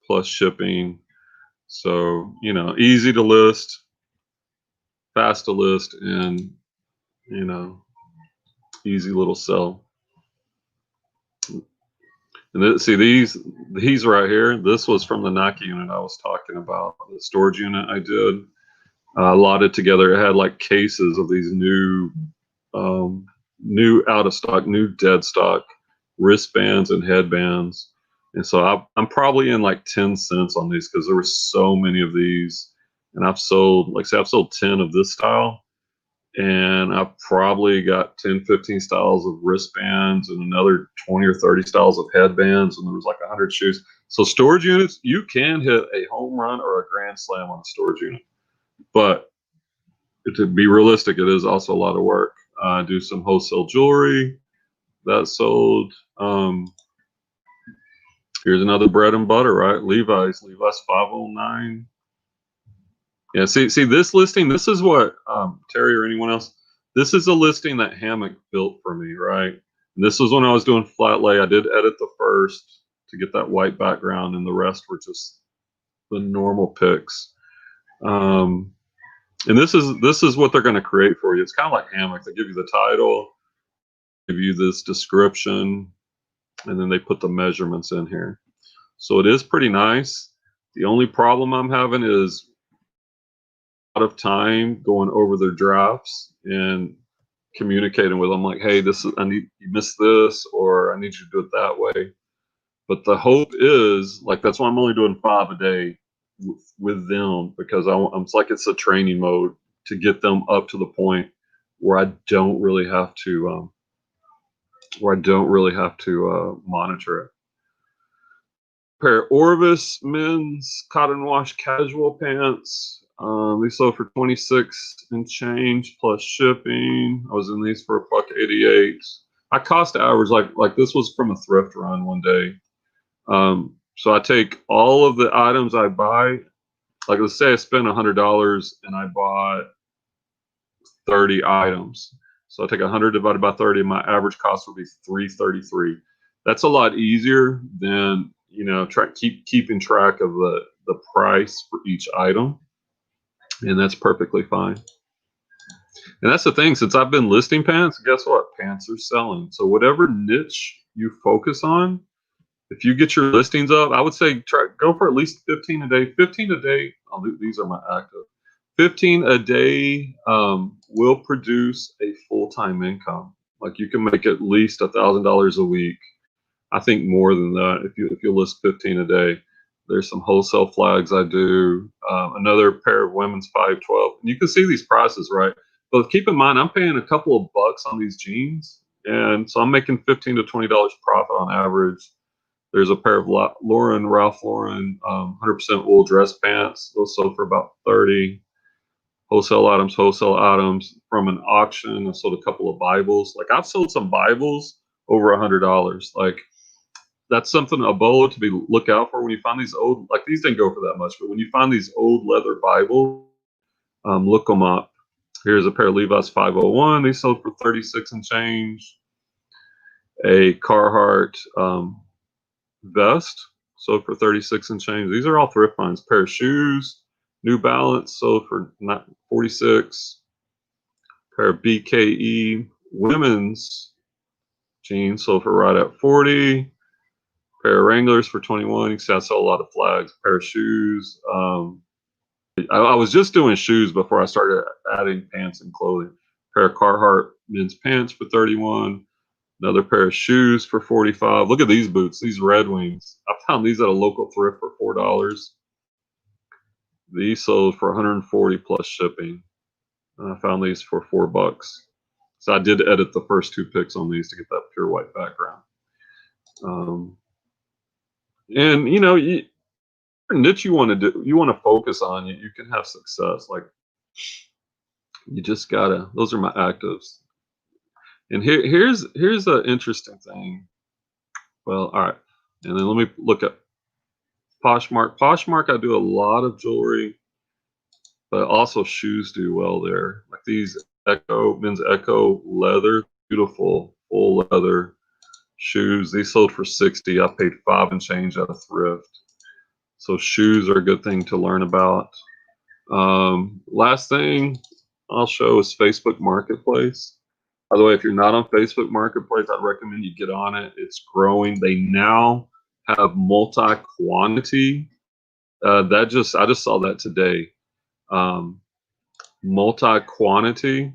plus shipping. So, easy to list, fast to list, and, easy little sell. And see these right here, this was from the Nike unit I was talking about, the storage unit I did. Lotted together. It had like cases of these new out of stock, new dead stock wristbands and headbands. And so I'm probably in like 10 cents on these because there were so many of these. And I've sold 10 of this style. And I've probably got 10, 15 styles of wristbands and another 20 or 30 styles of headbands. And there was like 100 shoes. So storage units, you can hit a home run or a grand slam on a storage unit. But to be realistic, it is also a lot of work. I do some wholesale jewelry that sold. Here's another bread and butter, right? Levi's 509. Yeah, see this listing. This is what Terry or anyone else. This is a listing that Hammock built for me, right? And this was when I was doing flat lay. I did edit the first to get that white background, and the rest were just the normal pics. And this is what they're going to create for you. It's kind of like Hammock. They give you the title, give you this description, and then they put the measurements in here. So it is pretty nice. The only problem I'm having is a lot of time going over their drafts and communicating with them like, hey, you missed this, or I need you to do it that way. But the hope is, like, that's why I'm only doing 5 a day with them, because it's like it's a training mode to get them up to the point where I don't really have to monitor it. Pair of Orvis men's cotton wash casual pants. These sold for 26 and change plus shipping. I was in these for $1.88. I cost average like this was from a thrift run one day. So I take all of the items I buy. Like, let's say I spent $100 and I bought 30 items. So I take 100 divided by 30, and my average cost would be $3.33. That's a lot easier than keeping track of the price for each item, and that's perfectly fine. And that's the thing, since I've been listing pants, guess what? Pants are selling. So whatever niche you focus on, if you get your listings up, I would say go for at least 15 a day. 15 a day. These are my active. 15 a day will produce a full-time income. Like, you can make at least $1,000 a week. I think more than that if you list 15 a day. There's some wholesale flags I do. Another pair of women's 512. And you can see these prices, right? But keep in mind, I'm paying a couple of bucks on these jeans, and so I'm making $15 to $20 profit on average. There's a pair of Ralph Lauren 100% wool dress pants. Those sold for about 30. Wholesale items from an auction. I sold a couple of Bibles. Like, I've sold some Bibles over $100. Like, that's something, a bolo to be look out for when you find these old, like these didn't go for that much, but when you find these old leather Bibles, look them up. Here's a pair of Levi's 501. These sold for 36 and change. A Carhartt vest sold for 36 and change. These are all thrift finds. Pair of shoes, New Balance sold for 46. Pair of BKE women's jeans sold for right at 40. Pair of Wranglers for 21. You can see I sell a lot of flags. Pair of shoes. I was just doing shoes before I started adding pants and clothing. Pair of Carhartt men's pants for 31. Another pair of shoes for 45. Look at these boots, these Red Wings. I found these at a local thrift for $4. These sold for 140 plus shipping. I found these for $4. So I did edit the first two pics on these to get that pure white background. And you know, niche you want to do, you want to focus on, you can have success. Like, you just gotta, those are my actives. And here's an interesting thing. Well, all right, and then let me look at Poshmark. Poshmark, I do a lot of jewelry, but also shoes do well there. Like these men's Echo leather, beautiful full leather shoes. These sold for 60. I paid 5 and change at a thrift. So shoes are a good thing to learn about. Last thing I'll show is Facebook Marketplace. By the way, if you're not on Facebook Marketplace, I'd recommend you get on it. It's growing. They now have multi-quantity. I just saw that today. Multi-quantity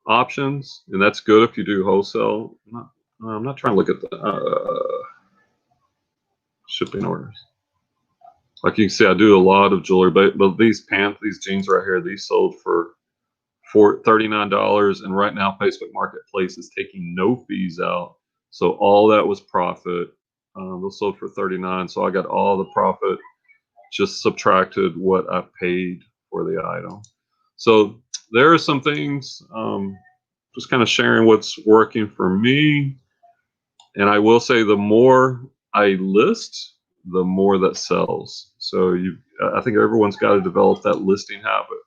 options, and that's good if you do wholesale. I'm not trying to look at the shipping orders. Like you can see, I do a lot of jewelry, but these jeans right here, these sold for $39, and right now Facebook Marketplace is taking no fees out, so all that was profit. Those sold for $39, so I got all the profit, just subtracted what I paid for the item. So there are some things, just kind of sharing what's working for me. And I will say, the more I list, the more that sells. So I think everyone's got to develop that listing habit.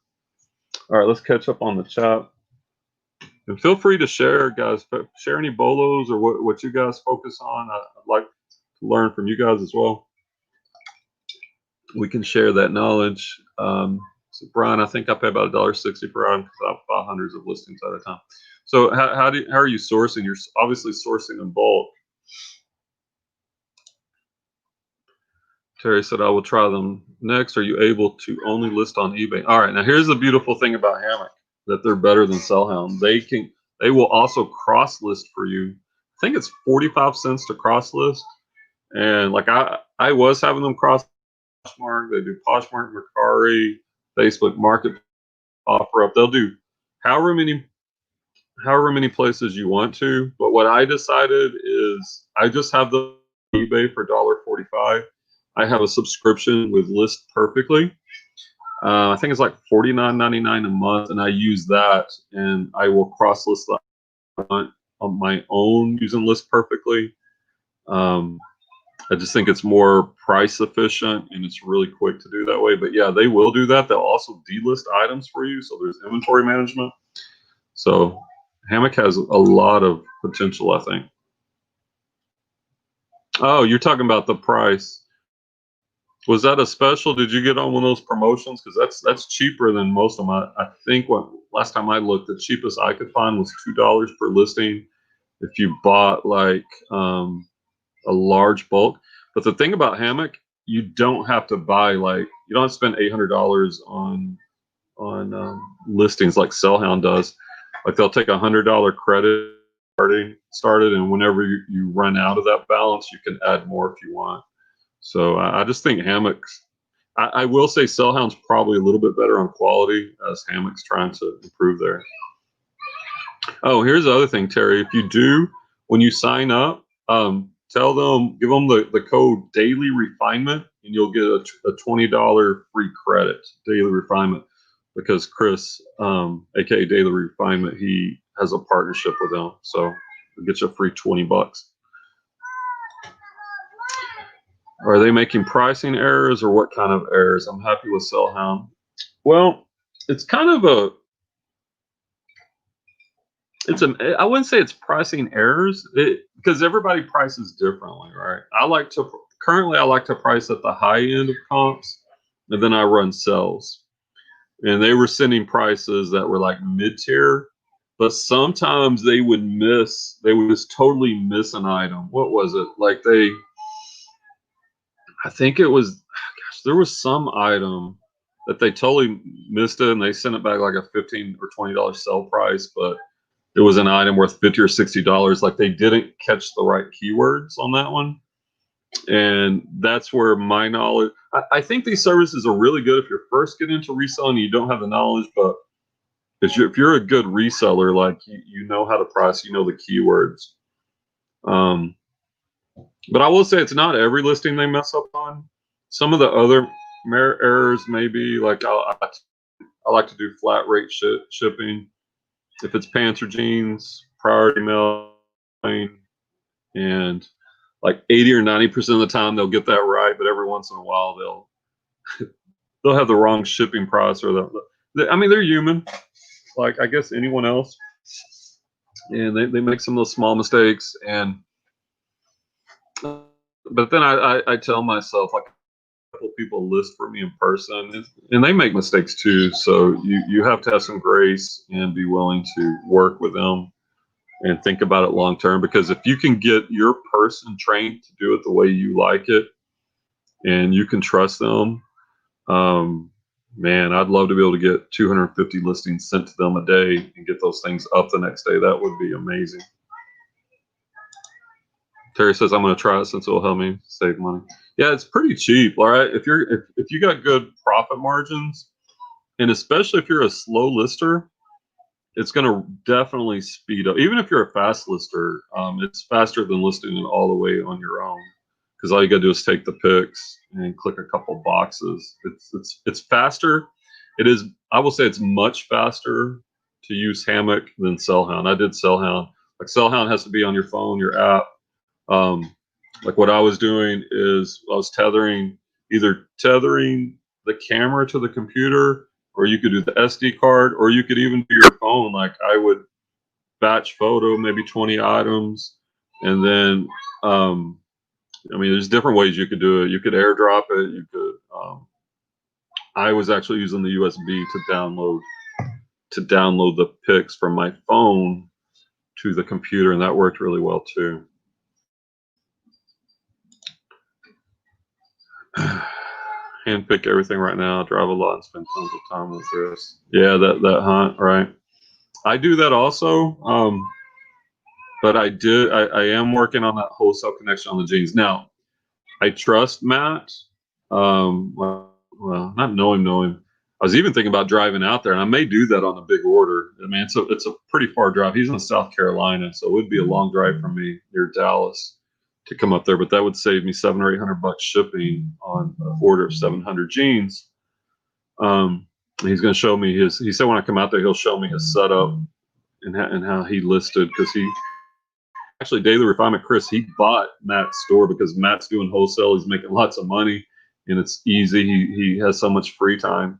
All right, let's catch up on the chat. And feel free to share, guys. Share any bolos or what you guys focus on. I'd like to learn from you guys as well. We can share that knowledge. So Brian, I think I pay about $1.60 per item because I have about hundreds of listings at a time. So how are you sourcing? You're obviously sourcing in bulk. Terry said, I will try them next. Are you able to only list on eBay? All right, now here's the beautiful thing about Hammock, that they're better than Sellhound. They will also cross list for you. I think it's 45 cents to cross list. And like I was having them cross Poshmark. They do Poshmark, Mercari, Facebook Market offer up. They'll do however many places you want to. But what I decided is I just have the eBay for $1.45. I have a subscription with List Perfectly. I think it's like $49.99 a month, and I use that, and I will cross list on my own using List Perfectly. I just think it's more price efficient, and it's really quick to do that way. But yeah, they will do that. They'll also delist items for you, so there's inventory management. So Hammock has a lot of potential, I think. Oh, you're talking about the price. Was that a special? Did you get on one of those promotions? Because that's cheaper than most of them. I think last time I looked, the cheapest I could find was $2 per listing if you bought like a large bulk. But the thing about Hammock, you don't have to buy, like, you don't have to spend $800 on listings like Sellhound does. Like, they'll take $100 credit started, and whenever you run out of that balance, you can add more if you want. So I just think Hammock's, I will say Sellhound's probably a little bit better on quality, as Hammock's trying to improve there. Oh, here's the other thing, Terry. If you do, when you sign up, tell them, give them the code Daily Refinement, and you'll get a $20 free credit, Daily Refinement, because Chris, aka Daily Refinement, he has a partnership with them, so it'll get you a free $20. Are they making pricing errors or what kind of errors? I'm happy with Sellhound. Well, it's kind of I wouldn't say it's pricing errors because everybody prices differently, right? Currently I like to price at the high end of comps, and then I run sales. And they were sending prices that were like mid-tier, but sometimes they would just totally miss an item. What was it? I think it was, gosh, there was some item that they totally missed it and they sent it back like a $15 or $20 sell price, but it was an item worth $50 or $60. Like they didn't catch the right keywords on that one. And that's where my knowledge, I think these services are really good if you're first getting into reselling and you don't have the knowledge, but if you're a good reseller, like you know how to price, you know the keywords. But I will say it's not every listing they mess up on. Some of the other errors maybe like I like to do flat rate shipping. If it's pants or jeans, priority mailing, and like 80 or 90% of the time they'll get that right, but every once in a while they'll have the wrong shipping price or I mean they're human, like I guess anyone else, and they make some of those small mistakes. And but then I tell myself, like, a couple people list for me in person, and they make mistakes too. So you have to have some grace and be willing to work with them and think about it long term. Because if you can get your person trained to do it the way you like it, and you can trust them, man, I'd love to be able to get 250 listings sent to them a day and get those things up the next day. That would be amazing. Terry says I'm going to try it since it will help me save money. Yeah, it's pretty cheap. All right, if you got good profit margins, and especially if you're a slow lister, it's going to definitely speed up. Even if you're a fast lister, it's faster than listing it all the way on your own, because all you got to do is take the pics and click a couple boxes. It's faster. It is. I will say it's much faster to use Hammock than Sellhound. I did Sellhound. Like Sellhound has to be on your phone, your app. Like what I was doing is I was either tethering the camera to the computer, or you could do the SD card, or you could even do your phone. Like I would batch photo, maybe 20 items, and then I mean, there's different ways you could do it. You could airdrop it. You could. I was actually using the USB to download the pics from my phone to the computer, and that worked really well too. Handpick everything right now, drive a lot and spend tons of time with this. Yeah, that hunt, right? I do that also. But I am working on that wholesale connection on the jeans. Now, I trust Matt. Well, not know him. I was even thinking about driving out there, and I may do that on a big order. I mean, it's a pretty far drive. He's in South Carolina, so it would be a long drive from me near Dallas to come up there, but that would save me $700 or $800 shipping on an order of 700 jeans. He's going to show me he said when I come out there, he'll show me his setup and how he listed, because he actually, Daily Refinement Chris, he bought Matt's store because Matt's doing wholesale. He's making lots of money and it's easy. He has so much free time.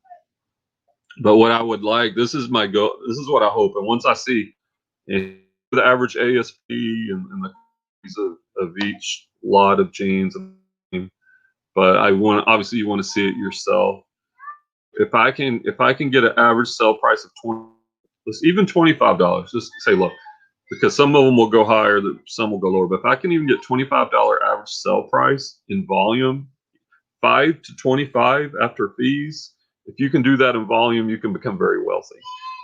But what I would like, this is my goal. This is what I hope. And once I see the average ASP and the of each lot of jeans, but obviously you want to see it yourself. If I can get an average sell price of even $25, just say, look, because some of them will go higher, some will go lower. But if I can even get $25 average sell price in volume, 5 to 25 after fees, if you can do that in volume, you can become very wealthy.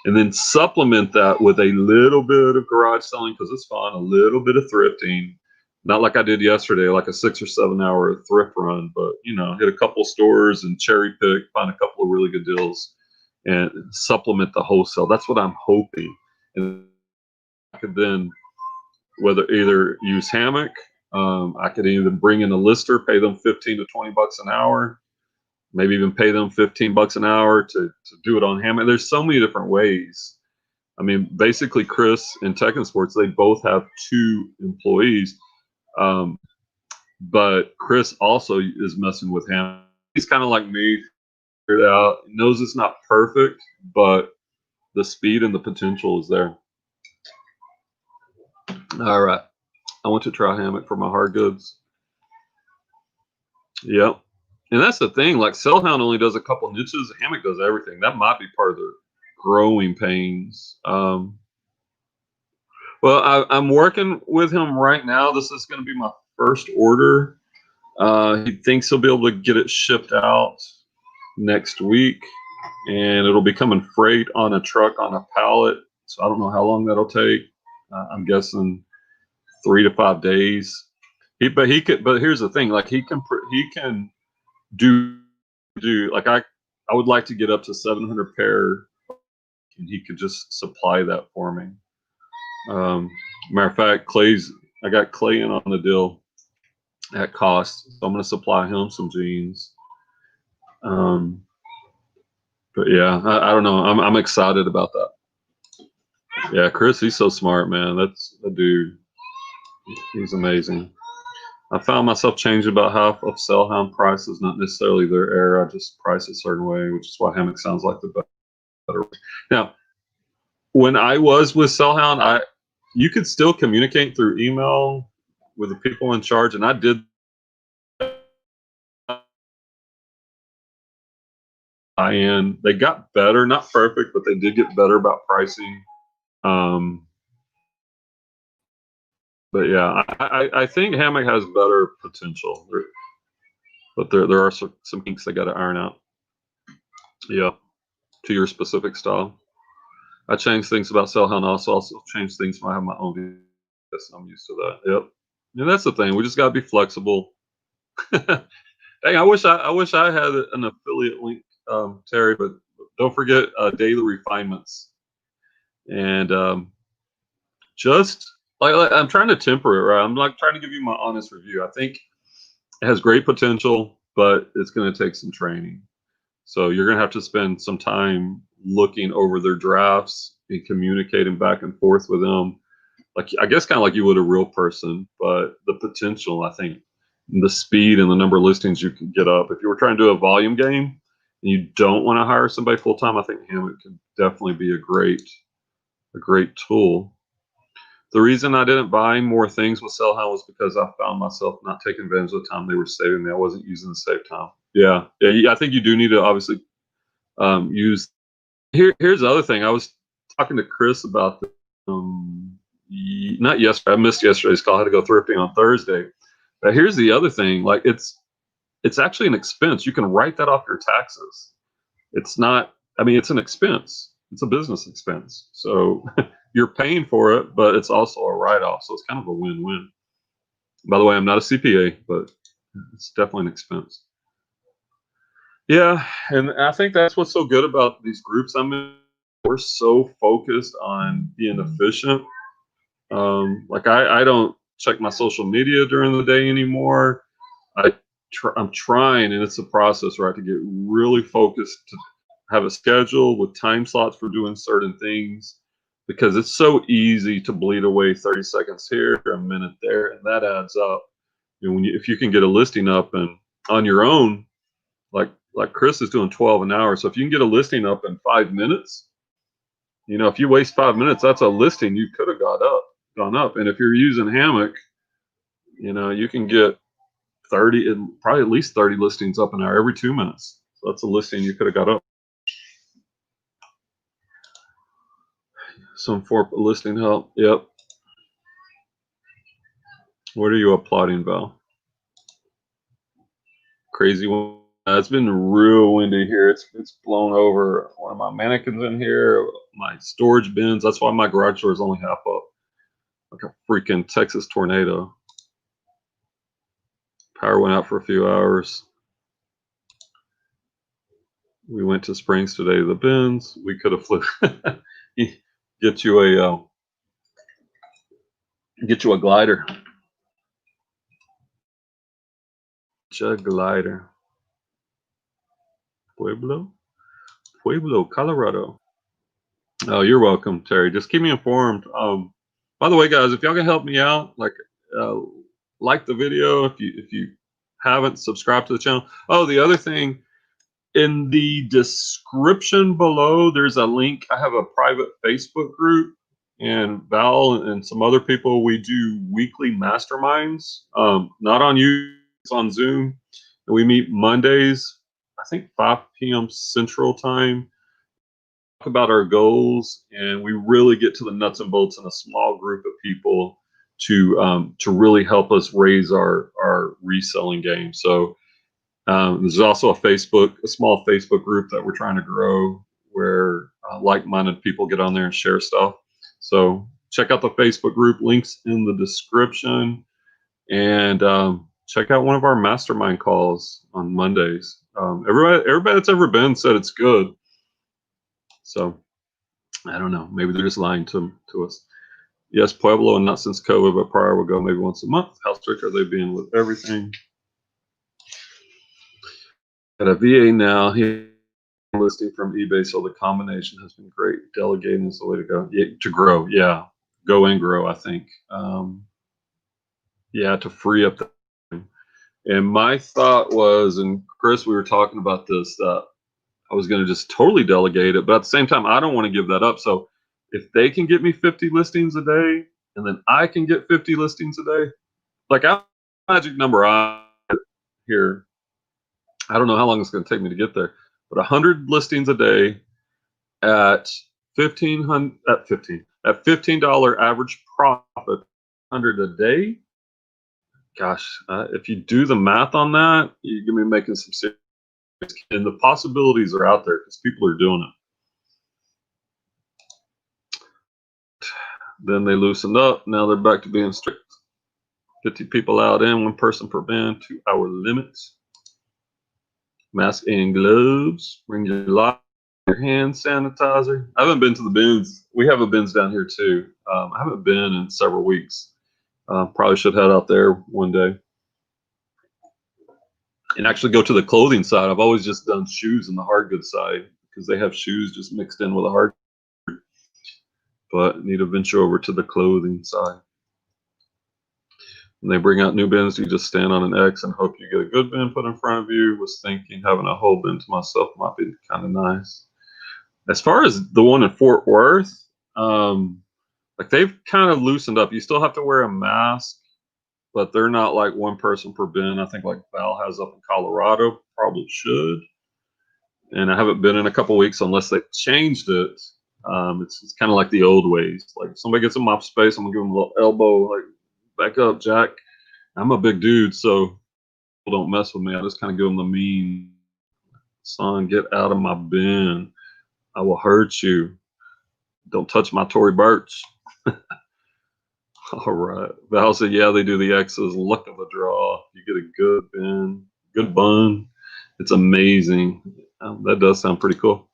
And then supplement that with a little bit of garage selling, because it's fun, a little bit of thrifting. Not like I did yesterday, like a 6 or 7 hour thrift run, but hit a couple stores and cherry pick, find a couple of really good deals, and supplement the wholesale. That's what I'm hoping. And I could then either use Hammock. I could even bring in a lister, pay them 15 to 20 bucks an hour, maybe even pay them 15 bucks an hour to do it on Hammock. There's so many different ways. I mean, basically, Chris and Tech and Sports, they both have 2 employees. but Chris also is messing with him. He's kind of like me, figured out, knows it's not perfect, but the speed and the potential is there. All right. I went to try hammock for my hard goods. Yep. And that's the thing, like Cellhound only does a couple niches, hammock does everything. That might be part of the growing pains. Well, I'm working with him right now. This is going to be my first order. He thinks he'll be able to get it shipped out next week, and it'll be coming freight on a truck on a pallet. So I don't know how long that'll take. I'm guessing 3 to 5 days. But here's the thing: like he can do like I would like to get up to 700 pair, and he could just supply that for me. Matter of fact, I got Clay in on the deal at cost, so I'm going to supply him some jeans. But yeah, I don't know. I'm excited about that. Yeah, Chris, he's so smart, man. That's a dude. He's amazing. I found myself changing about half of Cellhound prices, not necessarily their error. I just price a certain way, which is why hammock sounds like the better way. Now, when I was with Cellhound, you could still communicate through email with the people in charge, and I did. And they got better, not perfect, but they did get better about pricing. But yeah, I think hammock has better potential, but there are some kinks they got to iron out. Yeah, to your specific style. I changed things about Cellhound. Also change things when I have my own. Yes, I'm used to that. Yep. And that's the thing. We just got to be flexible. Hey, I wish I had an affiliate link, Terry, but don't forget daily refinements. And just like I'm trying to temper it, right? I'm like trying to give you my honest review. I think it has great potential, but it's going to take some training. So you're going to have to spend some time looking over their drafts and communicating back and forth with them. Like, I guess kind of like you would a real person, but the potential, I think, the speed and the number of listings you can get up. If you were trying to do a volume game and you don't want to hire somebody full time, I think Hammock could definitely be a great tool. The reason I didn't buy more things with Cellhound was because I found myself not taking advantage of the time they were saving me. I wasn't using the save time. Yeah. I think you do need to obviously use. Here's the other thing. I was talking to Chris about this, not yesterday. I missed yesterday's call. I had to go thrifting on Thursday. But here's the other thing. Like it's actually an expense. You can write that off your taxes. It's not. I mean, it's an expense. It's a business expense. So you're paying for it, but it's also a write-off. So it's kind of a win-win. By the way, I'm not a CPA, but it's definitely an expense. Yeah, and I think that's what's so good about these groups I'm in. We're so focused on being efficient. Like I don't check my social media during the day anymore. I'm trying, and it's a process, right, to get really focused, to have a schedule with time slots for doing certain things, because it's so easy to bleed away 30 seconds here, a minute there, and that adds up. You know, if you can get a listing up and on your own, like Chris is doing 12 an hour. So if you can get a listing up in 5 minutes, you know, if you waste 5 minutes, that's a listing you could have gone up. And if you're using Hammock, you know, you can get 30 and probably at least 30 listings up an hour every 2 minutes. So that's a listing you could have got up. Some for listing help. Yep. What are you applauding, Val? Crazy one. It's been real windy here. It's blown over one of my mannequins in here, my storage bins. That's why my garage door is only half up, like a freaking Texas tornado. Power went out for a few hours. We went to Springs today. The bins. We could have flew. Get you a glider. Get a glider. Pueblo, Colorado. Oh, you're welcome, Terry. Just keep me informed. By the way, guys, if y'all can help me out, like like the video. If you haven't, subscribed to the channel. Oh, the other thing, in the description below, there's a link. I have a private Facebook group, and Val and some other people, we do weekly masterminds. Not on YouTube, it's on Zoom. And we meet Mondays, I think 5 p.m. Central Time, talk about our goals, and we really get to the nuts and bolts in a small group of people to really help us raise our reselling game. So there's also a small Facebook group that we're trying to grow, where like-minded people get on there and share stuff. So check out the Facebook group, links in the description, and check out one of our mastermind calls on Mondays. Everybody that's ever been said it's good. So I don't know. Maybe they're just lying to us. Yes, Pueblo, and not since COVID, but prior we'll go maybe once a month. How strict are they being with everything? At a VA now, he listing from eBay, so the combination has been great. Delegating is the way to go. Yeah, to grow, yeah, go and grow. I think, yeah, to free up the time. And my thought was, and Chris, we were talking about this, that I was going to just totally delegate it, but at the same time, I don't want to give that up. So if they can get me 50 listings a day, and then I can get 50 listings a day, like I magic number here. I don't know how long it's going to take me to get there, but 100 listings a day at $15 average profit, 100 a day. Gosh, if you do the math on that, you're going to be making some serious, and the possibilities are out there because people are doing it. Then they loosened up. Now they're back to being strict. 50 people out in, 1 person per bin, 2-hour limits. Mask and gloves. Bring your hand sanitizer. I haven't been to the bins. We have a bins down here too. I haven't been in several weeks. Probably should head out there one day and actually go to the clothing side. I've always just done shoes in the hard goods side because they have shoes just mixed in with a hard, but need to venture over to the clothing side. When they bring out new bins, you just stand on an X and hope you get a good bin put in front of you. Was thinking having a whole bin to myself might be kind of nice. As far as the one in Fort Worth, like they've kind of loosened up. You still have to wear a mask, but they're not like 1 person per bin. I think like Val has up in Colorado, probably should. And I haven't been in a couple weeks unless they've changed it. It's kind of like the old ways. Like if somebody gets in my space, I'm gonna give them a little elbow, like back up, Jack. I'm a big dude, so people don't mess with me. I just kind of give them the mean, son, get out of my bin. I will hurt you. Don't touch my Tory Burch. All right. Val said, yeah, they do the X's. Luck of the draw. You get a good bin, good bun. It's amazing. That does sound pretty cool.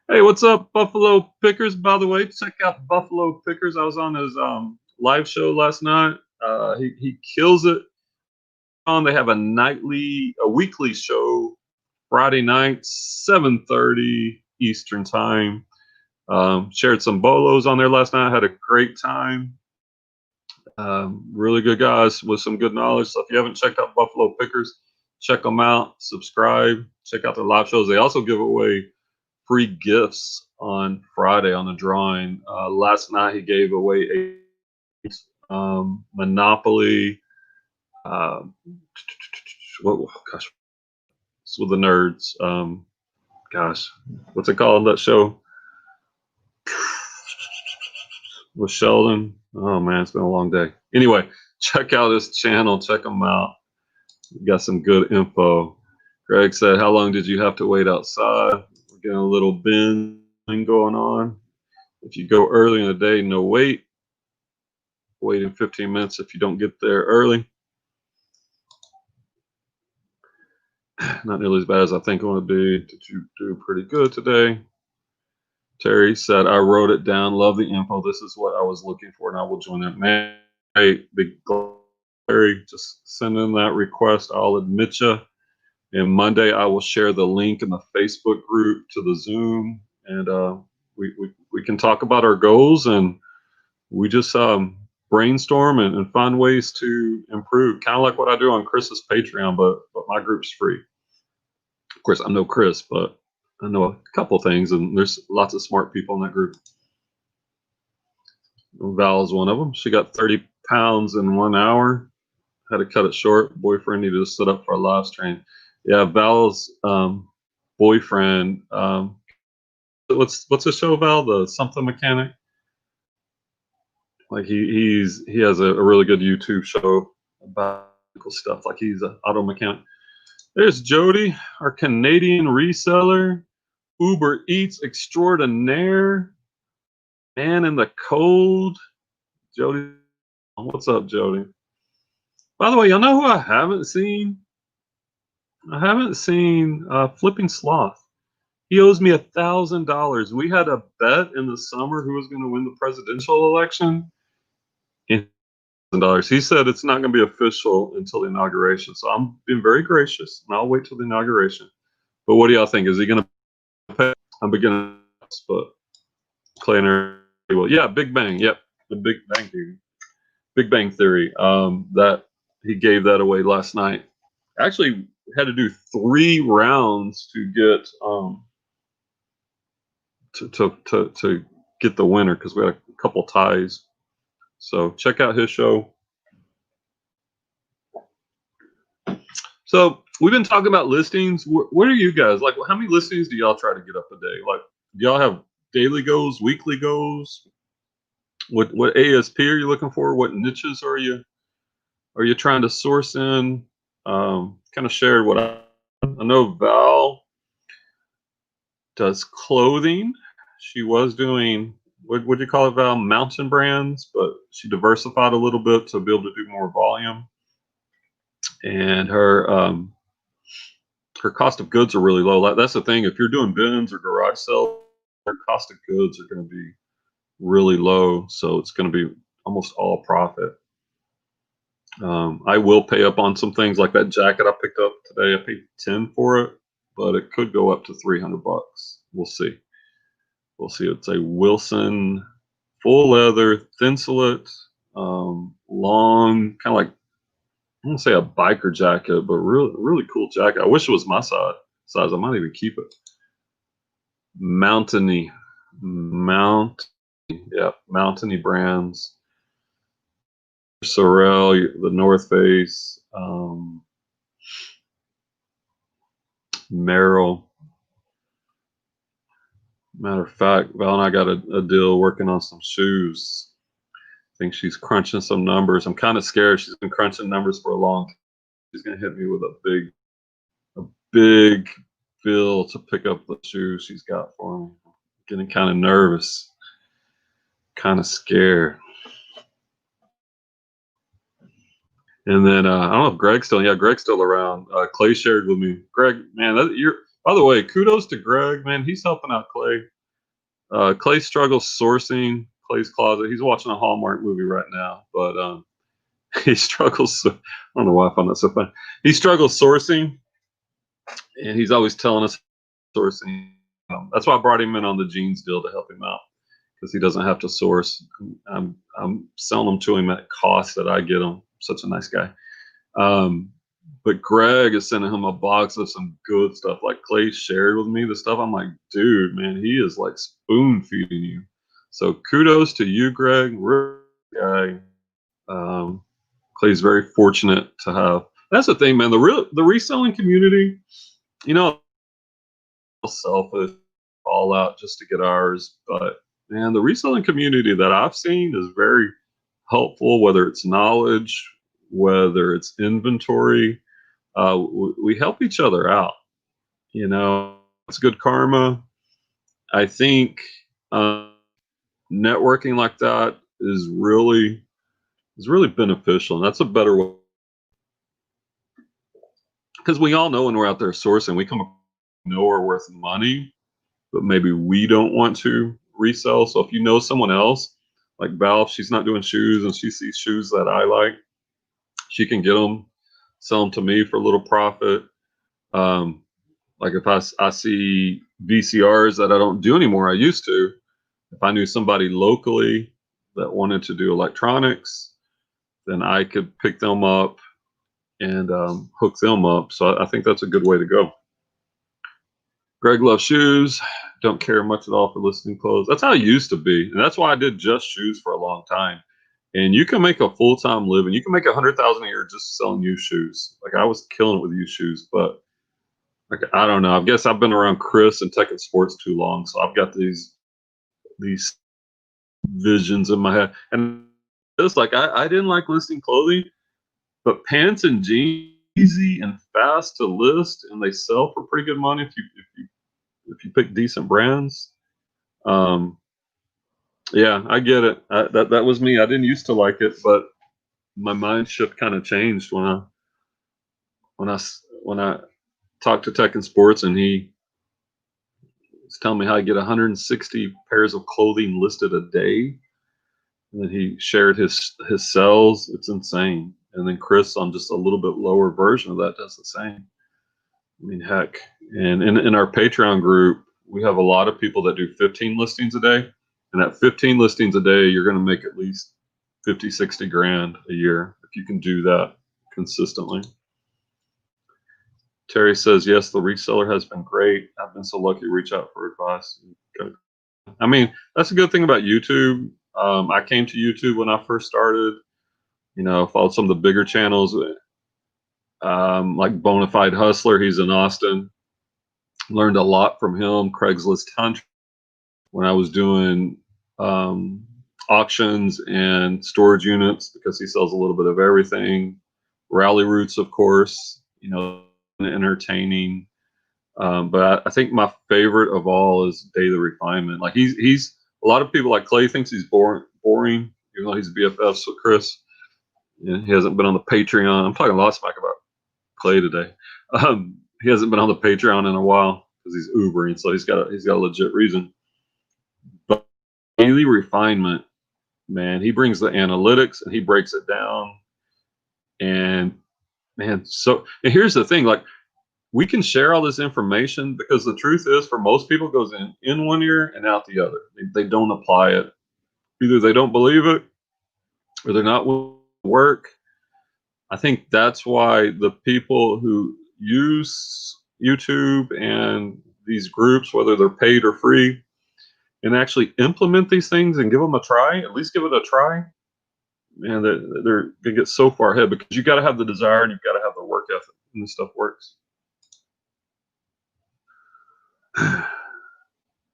Hey, what's up, Buffalo Pickers? By the way, check out Buffalo Pickers. I was on his live show last night. He kills it. They have a weekly show Friday night, 7:30 Eastern time. Shared some Bolos on there last night. Had a great time. Really good guys with some good knowledge. So if you haven't checked out Buffalo Pickers, check them out. Subscribe. Check out their live shows. They also give away free gifts on Friday on the drawing. Last night he gave away a Monopoly. Gosh, it's with the nerds. Gosh, what's it called, that show with Sheldon? Oh man, it's been a long day. Anyway, check out his channel. Check him out. We got some good info. Greg said, how long did you have to wait outside? We're getting a little bin thing going on. If you go early in the day, no wait. Wait in 15 minutes if you don't get there early. Not nearly as bad as I think it would be. Did you do pretty good today? Terry said, I wrote it down. Love the info. This is what I was looking for, and I will join it. Man, hey, big Terry, just send in that request. I'll admit you. And Monday, I will share the link in the Facebook group to the Zoom, and we can talk about our goals. And we just brainstorm and find ways to improve, kind of like what I do on Chris's Patreon, but my group's free. Of course, I know Chris, but I know a couple things, and there's lots of smart people in that group. Val is one of them. She got 30 pounds in 1 hour. Had to cut it short. Boyfriend needed to sit up for a live stream. Yeah, Val's boyfriend. What's the show, Val? The something mechanic. Like he has a really good YouTube show about stuff. Like he's an auto mechanic. There's Jody, our Canadian reseller, Uber Eats extraordinaire, man in the cold. Jody, what's up, Jody? By the way, y'all know who I haven't seen? I haven't seen Flipping Sloth. He owes me $1,000. We had a bet in the summer who was going to win the presidential election. $1,000. He said it's not going to be official until the inauguration. So I'm being very gracious, and I'll wait till the inauguration. But what do y'all think? Is he going to pay? I'm beginning, but Clay and well, yeah, Big Bang. Yep, the Big Bang Theory. Big Bang Theory. That he gave that away last night. Actually, had to do 3 rounds to get to get the winner because we had a couple ties. So check out his show. So we've been talking about listings. What are you guys like? How many listings do y'all try to get up a day? Like, do y'all have daily goals, weekly goals? What ASP are you looking for? What niches are you trying to source in? Kind of shared what I know. Val does clothing. She was doing what would you call it, Val? Mountain brands, but she diversified a little bit to be able to do more volume. And her cost of goods are really low. That's the thing. If you're doing bins or garage sales, their cost of goods are going to be really low. So it's going to be almost all profit. I will pay up on some things like that jacket I picked up today. I paid $10 for it, but it could go up to $300. We'll see. We'll see. It's a Wilson full leather, thin silhouette, long, kind of like, I don't say a biker jacket, but really cool jacket. I wish it was my size. I might even keep it. Mountainy brands. Sorel, the North Face, Merrill. Matter of fact, Val and I got a deal working on some shoes. I think she's crunching some numbers. I'm kind of scared. She's been crunching numbers for a long time. She's going to hit me with a big bill to pick up the shoes she's got for me. I'm getting kind of nervous, kind of scared. And then I don't know if Greg's still around. Clay shared with me. Greg, man, by the way, kudos to Greg, man. He's helping out Clay. Clay struggles sourcing. Clay's Closet. He's watching a Hallmark movie right now, but he struggles. I don't know why I found that so funny. He struggles sourcing, and he's always telling us sourcing. That's why I brought him in on the jeans deal to help him out, because he doesn't have to source. I'm selling them to him at cost that I get them. Such a nice guy. But Greg is sending him a box of some good stuff. Like Clay shared with me the stuff. I'm like, dude, man, he is like spoon feeding you. So kudos to you, Greg. Real guy. Clay's very fortunate to have. That's the thing, man. The reselling community, selfish, all out just to get ours. But man, the reselling community that I've seen is very helpful, whether it's knowledge, whether it's inventory. We help each other out. It's good karma. I think networking like that is really beneficial, and that's a better way, because we all know when we're out there sourcing, we know we're worth money, but maybe we don't want to resell. So if you know someone else, like Val, if she's not doing shoes and she sees shoes that I like, she can get them, sell them to me for a little profit. Like if I see VCRs that I don't do anymore, I used to. If I knew somebody locally that wanted to do electronics, then I could pick them up and hook them up. So I think that's a good way to go. Greg loves shoes. Don't care much at all for listing clothes. That's how I used to be, and that's why I did just shoes for a long time. And you can make a full-time living. You can make 100,000 a year just selling used shoes. Like I was killing it with used shoes, but like I don't know. I guess I've been around Chris and Tech and Sports too long, so I've got these visions in my head. And it's like I didn't like listing clothing, but pants and jeans easy and fast to list, and they sell for pretty good money if you pick decent brands. Um, yeah, I get it. That was me. I didn't used to like it, but my mind shift kind of changed when I when I talked to Tech and Sports, and he was telling me how I get 160 pairs of clothing listed a day. And then he shared his sales. It's insane. And then Chris on just a little bit lower version of that does the same. I mean, heck. And in our Patreon group, we have a lot of people that do 15 listings a day. And at 15 listings a day, you're going to make at least 50, 60 grand a year if you can do that consistently. Terry says, yes, the reseller has been great. I've been so lucky to reach out for advice. I mean, that's a good thing about YouTube. I came to YouTube when I first started, followed some of the bigger channels, like Bonafide Hustler. He's in Austin. Learned a lot from him. Craigslist Hunt when I was doing auctions and storage units, because he sells a little bit of everything. Rally Roots, of course, entertaining. But I think my favorite of all is Daily Refinement. Like he's a lot of people like Clay thinks he's boring, even though he's BFFs with Chris. And he hasn't been on the Patreon. I'm talking a lot of smack about Clay today. He hasn't been on the Patreon in a while because he's Ubering, so he's got a legit reason. But Daily Refinement, man, he brings the analytics and he breaks it down. And man, and here's the thing, like we can share all this information because the truth is, for most people, it goes in one ear and out the other. They don't apply it. Either they don't believe it or they're not willing to work. I think that's why the people who use YouTube and these groups, whether they're paid or free, and actually implement these things and give them a try, at least give it a try, man, they're going to get so far ahead, because you got to have the desire and you've got to have the work ethic, and this stuff works.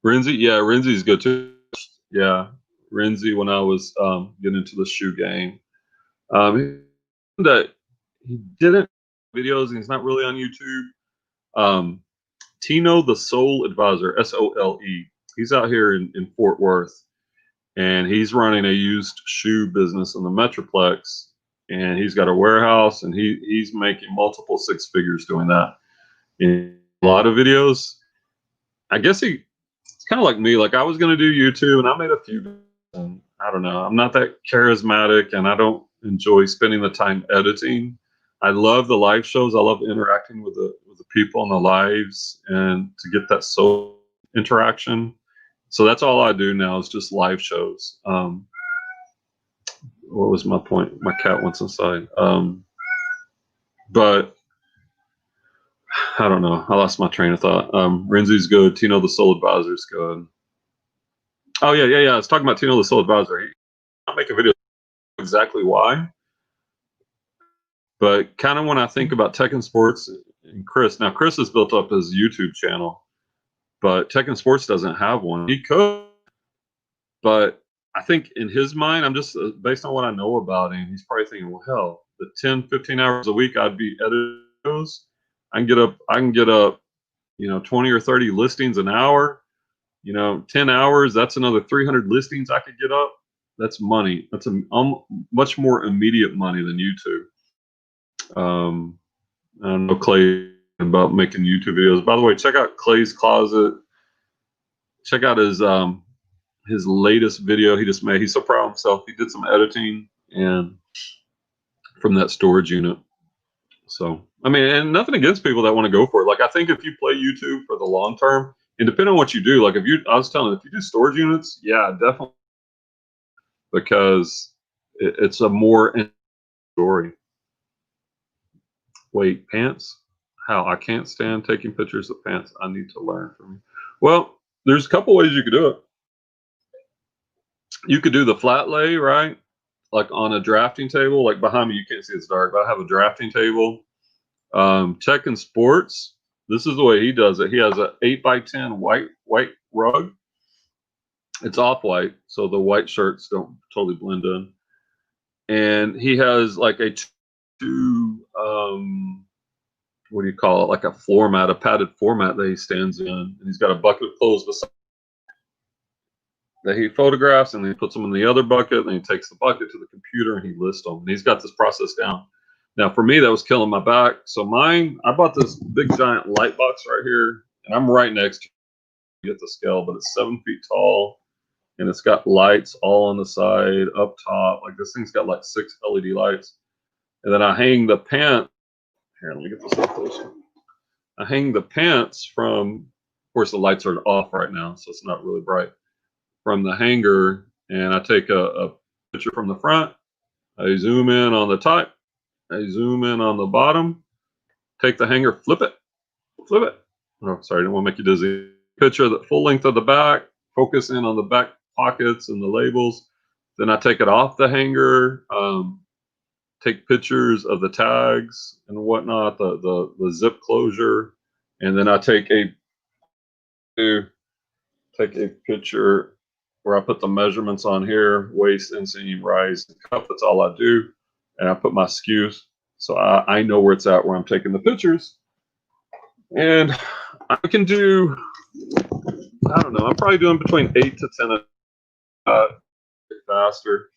Renzi, yeah, Renzi's good too. Yeah, Renzi, when I was getting into the shoe game, that he didn't videos, and he's not really on YouTube. Tino the Soul Advisor, SOLE. He's out here in Fort Worth, and he's running a used shoe business in the Metroplex, and he's got a warehouse, and he's making multiple six figures doing that. In a lot of videos, I guess it's kind of like me. Like I was going to do YouTube, and I made a few, and I don't know. I'm not that charismatic, and I don't enjoy spending the time editing. I love the live shows. I love interacting with the people in the lives, and to get that social interaction. So that's all I do now is just live shows. What was my point? My cat went inside. But I don't know. I lost my train of thought. Renzi's good. Tino the Soul Advisor's good. Oh yeah. I was talking about Tino the Soul Advisor. I'll make a video exactly why. But kind of when I think about Tech and Sports and Chris, now Chris has built up his YouTube channel, but Tech and Sports doesn't have one. He could, but I think in his mind, I'm just based on what I know about him, he's probably thinking, well, hell, the 10, 15 hours a week I'd be editing those. I can get up, 20 or 30 listings an hour, 10 hours, that's another 300 listings I could get up. That's money. That's much more immediate money than YouTube. I don't know Clay about making YouTube videos. By the way, check out Clay's Closet. Check out his latest video he just made. He's so proud of himself. He did some editing and from that storage unit. So, I mean, and nothing against people that want to go for it. Like, I think if you play YouTube for the long term, and depending on what you do, like if you do storage units, yeah, definitely, because it's a more jewelry. Wait, pants? How? I can't stand taking pictures of pants. I need to learn from you. Well, there's a couple ways you could do it. You could do the flat lay, right? Like on a drafting table. Like behind me, you can't see it's dark, but I have a drafting table. Tech and Sports. This is the way he does it. He has an 8x10 white rug. It's off-white, so the white shirts don't totally blend in. And he has like a what do you call it? Like a floor mat, a padded floor mat that he stands in. And he's got a bucket of clothes beside that he photographs, and then he puts them in the other bucket, and then he takes the bucket to the computer and he lists them. And he's got this process down. Now, for me, that was killing my back. So mine, I bought this big giant light box right here, and I'm right next to you at the scale, but it's 7 feet tall, and it's got lights all on the side, up top. Like this thing's got like 6 LED lights. And then I hang the pants. Here, let me get this up closer. I hang the pants from, of course, the lights are off right now, so it's not really bright, from the hanger, and I take a picture from the front. I zoom in on the top. I zoom in on the bottom. Take the hanger, flip it. Oh, sorry, I didn't want to make you dizzy. Picture the full length of the back. Focus in on the back pockets and the labels. Then I take it off the hanger. Take pictures of the tags and whatnot, the zip closure, and then I take a picture where I put the measurements on here, waist, inseam, rise, and cuff. That's all I do, and I put my SKUs, so I know where it's at where I'm taking the pictures, and I can do, I don't know, I'm probably doing between 8 to 10 faster.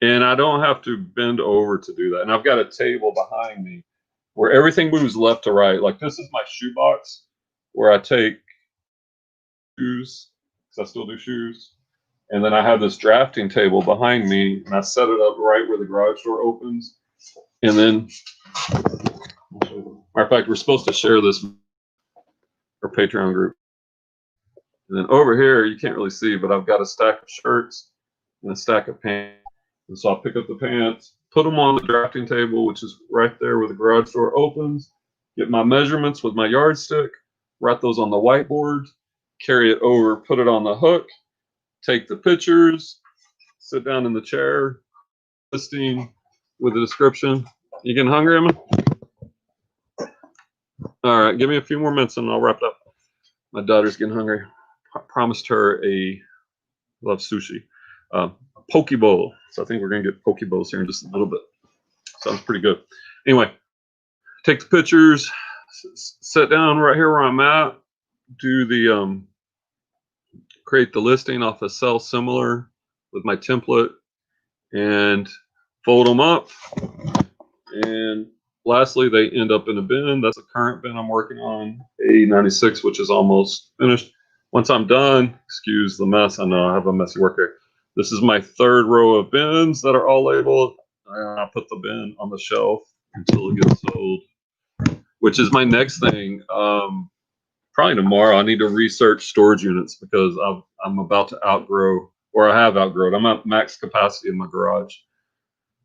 And I don't have to bend over to do that. And I've got a table behind me where everything moves left to right. Like this is my shoe box where I take shoes, because I still do shoes. And then I have this drafting table behind me, and I set it up right where the garage door opens. And then, matter of fact, we're supposed to share this, our Patreon group. And then over here, you can't really see, but I've got a stack of shirts and a stack of pants. And so I'll pick up the pants, put them on the drafting table, which is right there where the garage door opens, get my measurements with my yardstick, write those on the whiteboard, carry it over, put it on the hook, take the pictures, sit down in the chair, listing with the description. You getting hungry, Emma? All right, give me a few more minutes and I'll wrap it up. My daughter's getting hungry. I promised her love sushi. Poke bowl. So I think we're going to get poke bowls here in just a little bit. Sounds pretty good. Anyway, take the pictures, sit down right here where I'm at, do the, create the listing off a cell similar with my template, and fold them up. And lastly, they end up in a bin. That's the current bin I'm working on, A96, which is almost finished. Once I'm done, excuse the mess. I know I have a messy work here. This is my 3rd row of bins that are all labeled. I'll put the bin on the shelf until it gets sold, which is my next thing. Probably tomorrow, I need to research storage units because I'm about to outgrow, or I have outgrown. I'm at max capacity in my garage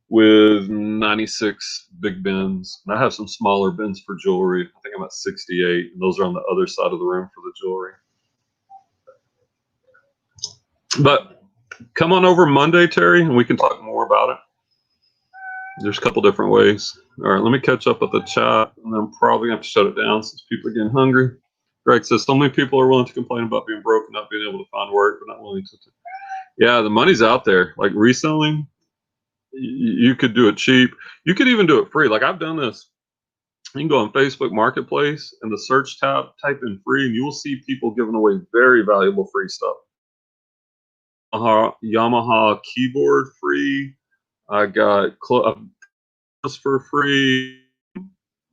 with 96 big bins. And I have some smaller bins for jewelry. I think I'm at 68, and those are on the other side of the room for the jewelry. But come on over Monday, Terry, and we can talk more about it. There's a couple different ways. All right, let me catch up with the chat, and then I'm probably going to have to shut it down since people are getting hungry. Greg says, so many people are willing to complain about being broke and not being able to find work, but not willing to. Yeah, the money's out there. Like reselling, you could do it cheap. You could even do it free. Like I've done this. You can go on Facebook Marketplace, and the search tab, type in free, and you will see people giving away very valuable free stuff. Yamaha keyboard free. I got for free.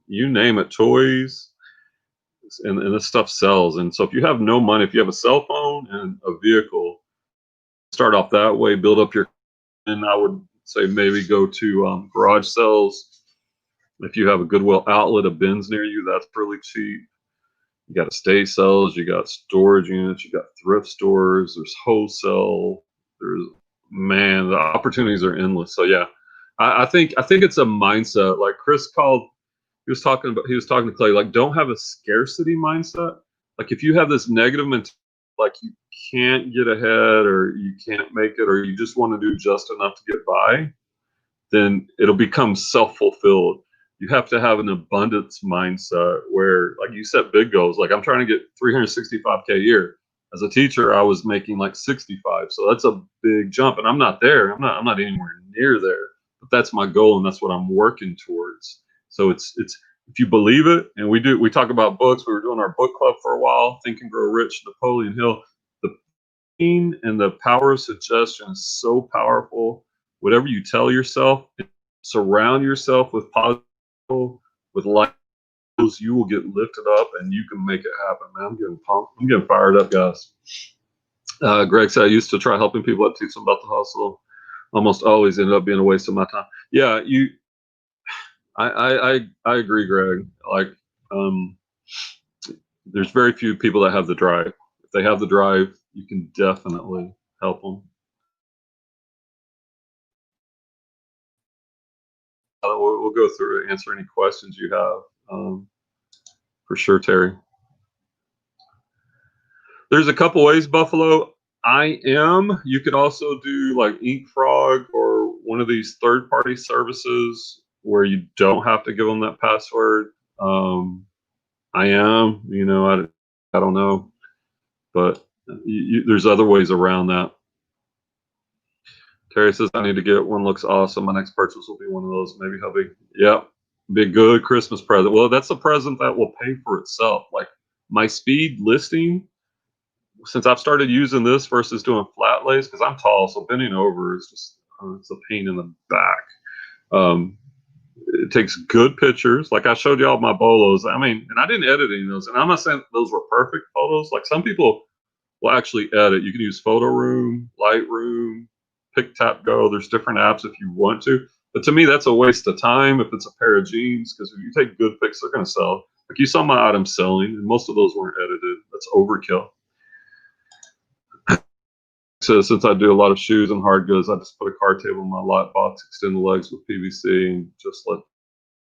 You name it, toys, and this stuff sells. And so if you have no money, if you have a cell phone and a vehicle, start off that way. Build up your. And I would say maybe go to garage sales. If you have a Goodwill outlet of bins near you, that's really cheap. You got estate sales, you got storage units, you got thrift stores, there's wholesale, there's Man, the opportunities are endless. So yeah, I think it's a mindset. Like Chris called, he was talking to Clay, like, don't have a scarcity mindset. Like if you have this negative mentality, like you can't get ahead or you can't make it or you just want to do just enough to get by, then it'll become self-fulfilled. You have to have an abundance mindset where, like, you set big goals. Like I'm trying to get 365K a year. As a teacher, I was making like 65, so that's a big jump, and I'm not there. I'm not anywhere near there. But that's my goal, and that's what I'm working towards. So it's if you believe it, and we talk about books. We were doing our book club for a while, Think and Grow Rich, Napoleon Hill. The pain and the power of suggestion is so powerful. Whatever you tell yourself, surround yourself with positive people, with light, you will get lifted up and you can make it happen, man. I'm getting pumped. I'm getting fired up, guys. Greg said I used to try helping people up, teach them about the hustle. Almost always ended up being a waste of my time. Yeah, I agree, Greg. Like, there's very few people that have the drive. If they have the drive, you can definitely help them. We'll go through and answer any questions you have, for sure, Terry. There's a couple ways, Buffalo. You could also do like Ink Frog or one of these third-party services where you don't have to give them that password. I don't know, but there's other ways around that. Terry says, I need to get one. Looks awesome. My next purchase will be one of those. Maybe hubby. Yep. Be a good Christmas present. Well, that's a present that will pay for itself. Like my speed listing, since I've started using this versus doing flat lays, because I'm tall, so bending over is just, it's a pain in the back. It takes good pictures. Like I showed y'all my Bolos. I mean, and I didn't edit any of those. And I'm not saying those were perfect photos. Like some people will actually edit. You can use Photo Room, Lightroom, Pick Tap Go. There's different apps if you want to. But to me, that's a waste of time if it's a pair of jeans, because if you take good pics, they're going to sell. Like you saw my items selling, and most of those weren't edited. That's overkill. So since I do a lot of shoes and hard goods, I just put a card table in my lot box, extend the legs with PVC, and just let.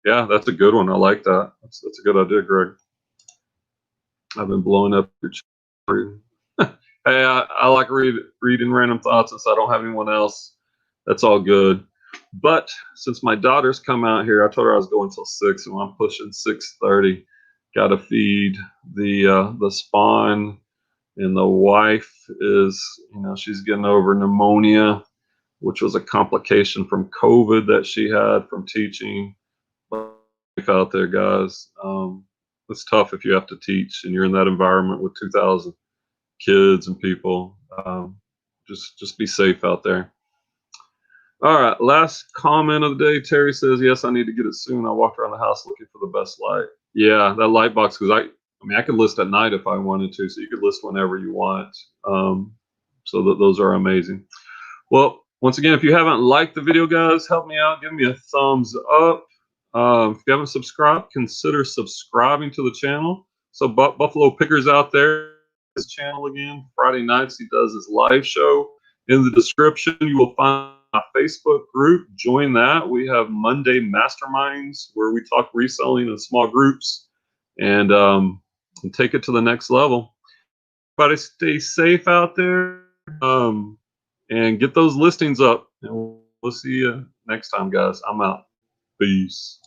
Yeah, that's a good one. I like that. That's a good idea, Greg. I've been blowing up your. Hey, I like reading random thoughts, since I don't have anyone else. That's all good. But since my daughter's come out here, I told her I was going till 6, and I'm pushing 6:30. Got to feed the spawn, and the wife is, she's getting over pneumonia, which was a complication from COVID that she had from teaching. Life out there, guys. It's tough if you have to teach and you're in that environment with 2,000 kids and people. Just be safe out there. All right, last comment of the day. Terry says, yes, I need to get it soon. I walked around the house looking for the best light. Yeah, that light box, because I could list at night if I wanted to, so you could list whenever you want. So those are amazing. Well, once again, if you haven't liked the video, guys, help me out. Give me a thumbs up. If you haven't subscribed, consider subscribing to the channel. So Buffalo Picker's out there. His channel again. Friday nights he does his live show. In the description, you will find my Facebook group. Join that. We have Monday masterminds where we talk reselling in small groups and take it to the next level. Everybody stay safe out there, and get those listings up. And we'll see you next time, guys. I'm out. Peace.